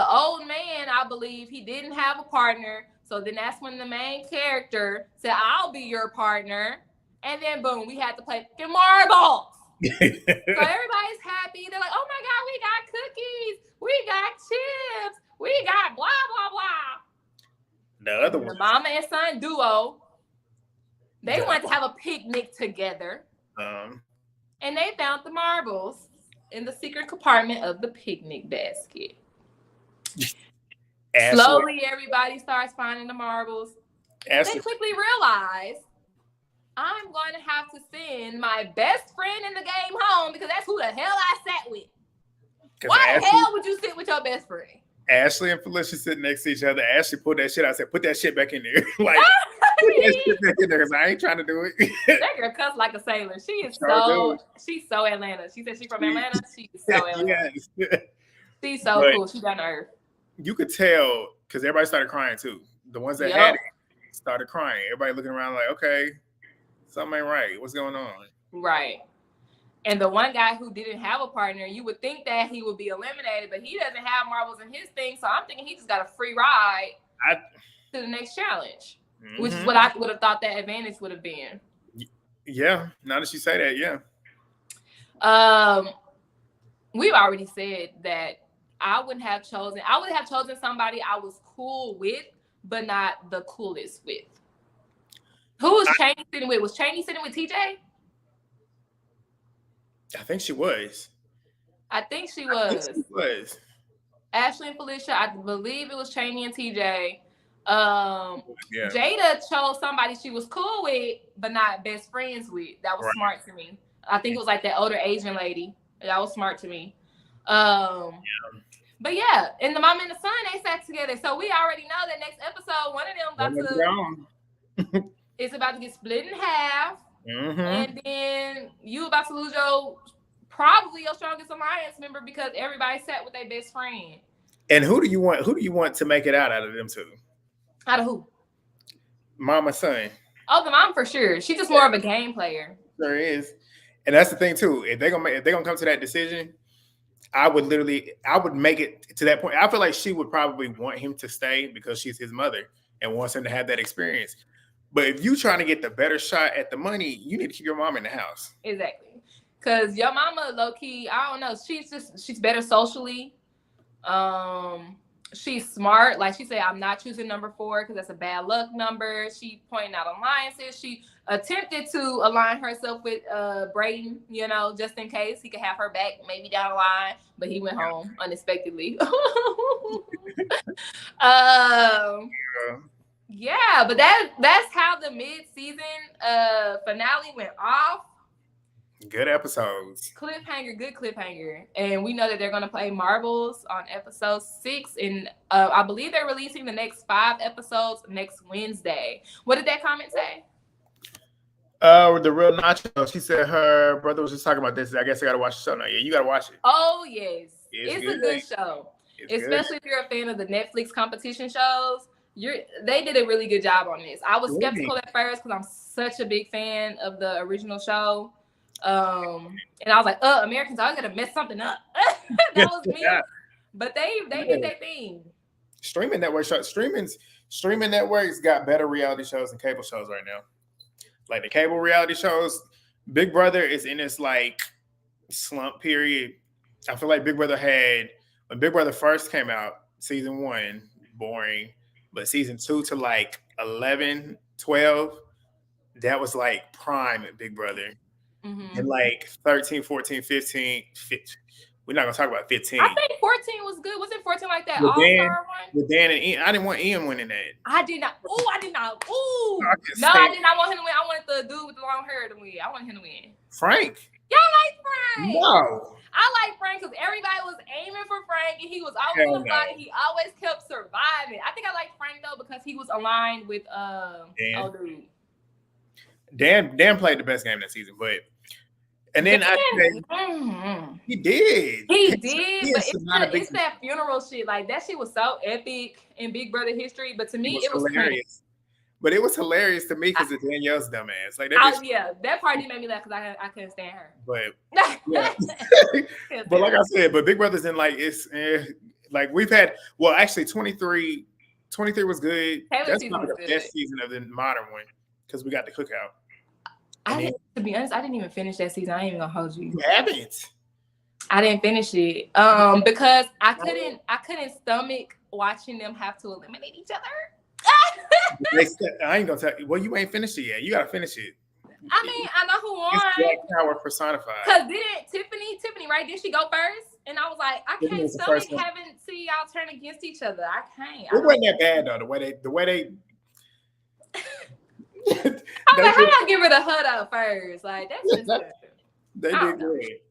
old man, I believe, he didn't have a partner. So then that's when the main character said, "I'll be your partner," and then boom, we had to play marbles. So everybody's happy. They're like, oh my God, we got cookies, we got chips, we got blah, blah, blah. The other one. The mama and son duo, they wanted to have a picnic together. And they found the marbles in the secret compartment of the picnic basket. Slowly, everybody starts finding the marbles. They quickly realize, I'm going to have to send my best friend in the game home because that's who the hell I sat with. Why the hell would you sit with your best friend? Ashley and Felicia sitting next to each other. Ashley pulled that shit out. I said, put that shit back in there. Like, put that shit back in there because I ain't trying to do it. That girl cuss like a sailor. She's so Atlanta. She said she's from Atlanta. She's so Atlanta. Yes. She's so cool. She's down to earth. You could tell because everybody started crying too. The ones that had it started crying. Everybody looking around like, okay, something ain't right. What's going on? Right. And the one guy who didn't have a partner, you would think that he would be eliminated, but he doesn't have marbles in his thing. So I'm thinking he just got a free ride to the next challenge, which is what I would have thought that advantage would have been. Yeah. Now that you say that, yeah. We've already said that I would have chosen somebody I was cool with, but not the coolest with. Who was Chaney sitting with? Was Chaney sitting with TJ? I think she was. Ashley and Felicia, I believe it was Chaney and TJ. Jada chose somebody she was cool with, but not best friends with. That was smart to me. I think it was like that older Asian lady. That was smart to me. But yeah, and the mom and the son, they sat together. So we already know that next episode, one of them it's about to get split in half. And then you about to lose probably your strongest alliance member because everybody sat with their best friend. And who do you want to make it out of them two? Out of who? Mama, son. Oh, the mom for sure. She's just more of a game player. There is. And that's the thing too. If they're gonna come to that decision, I would make it to that point. I feel like she would probably want him to stay because she's his mother and wants him to have that experience. But if you're trying to get the better shot at the money, you need to keep your mom in the house. Exactly. Because your mama, low-key, I don't know, she's better socially. She's smart. Like she said, I'm not choosing number 4 because that's a bad luck number. She pointed out alliances. She attempted to align herself with Brayden, just in case he could have her back maybe down the line. But he went home unexpectedly. Yeah, but that's how the mid-season finale went off. Good episodes. Cliffhanger, good cliffhanger. And we know that they're going to play marbles on episode 6. And I believe they're releasing the next 5 episodes next Wednesday. What did that comment say? The real Nacho. She said her brother was just talking about this. I guess I got to watch the show now. Yeah, you got to watch it. Oh, yes. It's good. A good show. It's especially good. if you're a fan of the Netflix competition shows. They did a really good job on this. I was skeptical at first because I'm such a big fan of the original show. And I was like, Americans are gonna mess something up. That was me. But they did their thing. Streaming networks got better reality shows than cable shows right now. Like the cable reality shows, Big Brother is in this like slump period. I feel like Big Brother when Big Brother first came out, season 1, boring. But season 2 to like 11, 12, that was like prime at Big Brother. Mm-hmm. And like 13, 14, 15, we're not going to talk about 15. I think 14 was good. Wasn't 14 like that all-star one? With Dan and Ian. I didn't want Ian winning that. I did not. Ooh, I did not. Ooh. No, I did not want him to win. I wanted the dude with the long hair to win. I wanted him to win. Frank. Y'all like Frank? No. I like Frank because everybody was aiming for Frank and he was always on the block and he always kept surviving. I think I like Frank though because he was aligned with dude. Dan played the best game that season, but and then he did. He did, but it's that funeral shit. Like that shit was so epic in Big Brother history. But to me, it was hilarious. But it was hilarious to me because of Danielle's dumbass. Like that. That part did make me laugh because I couldn't stand her. But yeah. But like I said, but Big Brother's in like like we've had. Well, actually, 23 was good. That's probably the best season of the modern one because we got the cookout. To be honest, I didn't even finish that season. I ain't even gonna hold you. You haven't? I didn't finish it because I couldn't stomach watching them have to eliminate each other. I ain't gonna tell you. Well, you ain't finished it yet. You gotta finish it. I mean, I know who won. It's Black Power personified. Because didn't Tiffany, right? Did she go first? And I was like, I can't stomach having see y'all turn against each other. I can't. It wasn't that bad though. The way they. I'm like, how y'all give her the hood up first? Like that's just. They did great.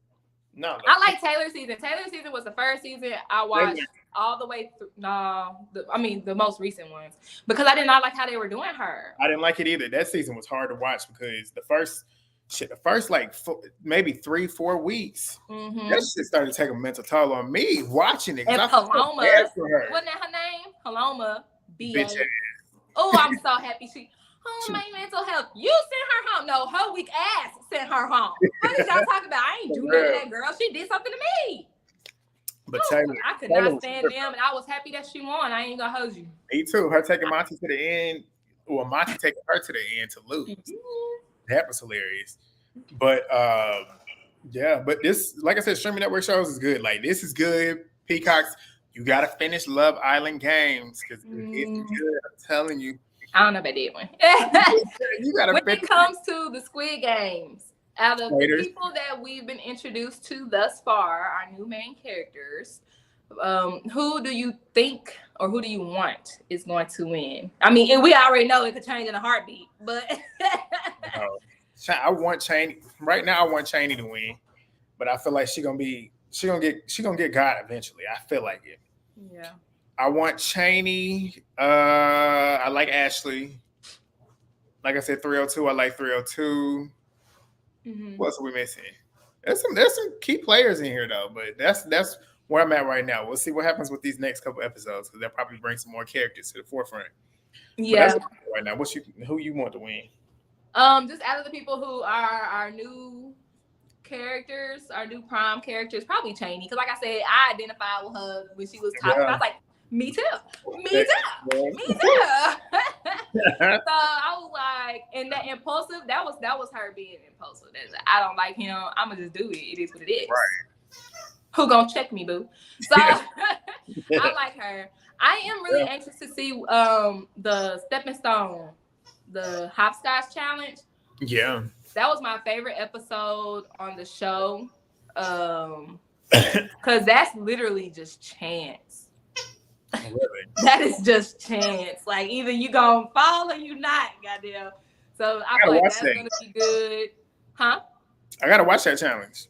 No, I like Taylor's season. Taylor's season was the first season I watched all the way through. The most recent ones because I did not like how they were doing her. I didn't like it either. That season was hard to watch because the first like maybe 3-4 weeks, that shit started to take a mental toll on me watching it. And Paloma, wasn't that her name? Paloma, B.A. Oh, I'm so happy my mental health. You sent her home. No, her weak ass sent her home. What did y'all talk about? I ain't do nothing to that girl. She did something to me. But Taylor, I could not stand them, and I was happy that she won. I ain't gonna hold you. Me too. Her taking Monty to the end, or Monty taking her to the end to lose. That was hilarious. But but this, like I said, streaming network shows is good. Like this is good. Peacocks, you gotta finish Love Island Games because it's good. I'm telling you. I don't know about that one. When it comes to the Squid Games, out of the people that we've been introduced to thus far, our new main characters, who do you think or who do you want is going to win? I mean, and we already know it could change in a heartbeat, but I want Chaney right now. I want Chaney to win, but I feel like she gonna get God eventually. I feel like it. Yeah. I want Chaney. I like Ashley. Like I said, 302. I like 302. What else are we missing? There's some key players in here though, but that's where I'm at right now. We'll see what happens with these next couple episodes because they'll probably bring some more characters to the forefront. Yeah. Right now, who you want to win? Just out of the people who are our new characters, our new prime characters, probably Chaney. Because like I said, I identified with her when she was talking. I was like, me too. So I was like, and that impulsive, that was her being impulsive. I don't like him. I'm gonna just do it. It is what it is. Right. Who gonna check me, boo? So I like her. I am really anxious to see the Stepping Stone, the hopscotch challenge. Yeah. That was my favorite episode on the show. Cause that's literally just chance. Really? That is just chance. Like either you gonna fall or you not, goddamn. So I feel like that's gonna be good. Huh? I gotta watch that challenge.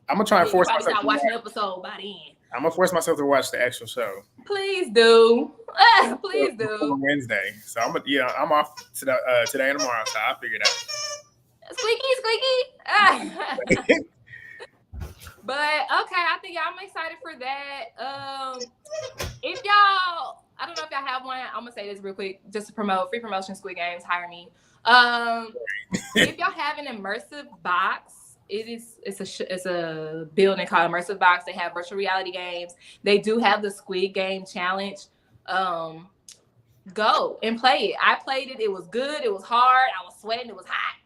I'm gonna try and force myself. Start watching the episode by then. I'm gonna force myself to watch the actual show. Please do. Please do. On Wednesday, so I'm off today and tomorrow, so I'll figure it out. Squeaky. But okay, I think I'm excited for that. If y'all, I don't know if y'all have one. I'm gonna say this real quick, just to promote free promotion. Squid Games, hire me. If y'all have an immersive box. It's a building called Immersive Box. They have virtual reality games. They do have the Squid Game challenge. Go and play it. I played it. It was good. It was hard. I was sweating. It was hot.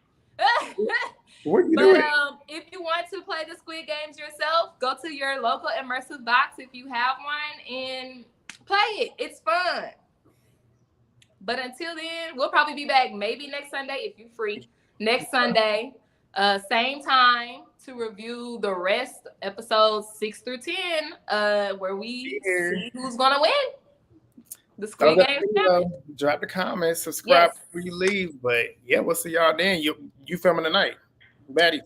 What are you doing? If you want to play the Squid Games yourself, go to your local Immersive Box if you have one and play it. It's fun. But until then, we'll probably be back maybe next Sunday if you're free. Next Sunday. Same time to review the rest, episodes 6 through 10, where we see who's gonna win the Squid Game. Drop the comments, subscribe before you leave. But yeah, we'll see y'all then. You filming tonight, Batty?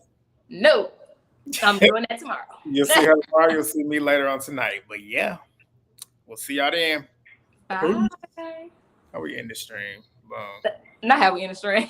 No, I'm doing that tomorrow. You'll see her tomorrow. You'll see me later on tonight. But yeah, we'll see y'all then. Bye. How we end the stream? Boom. Not how we end the stream.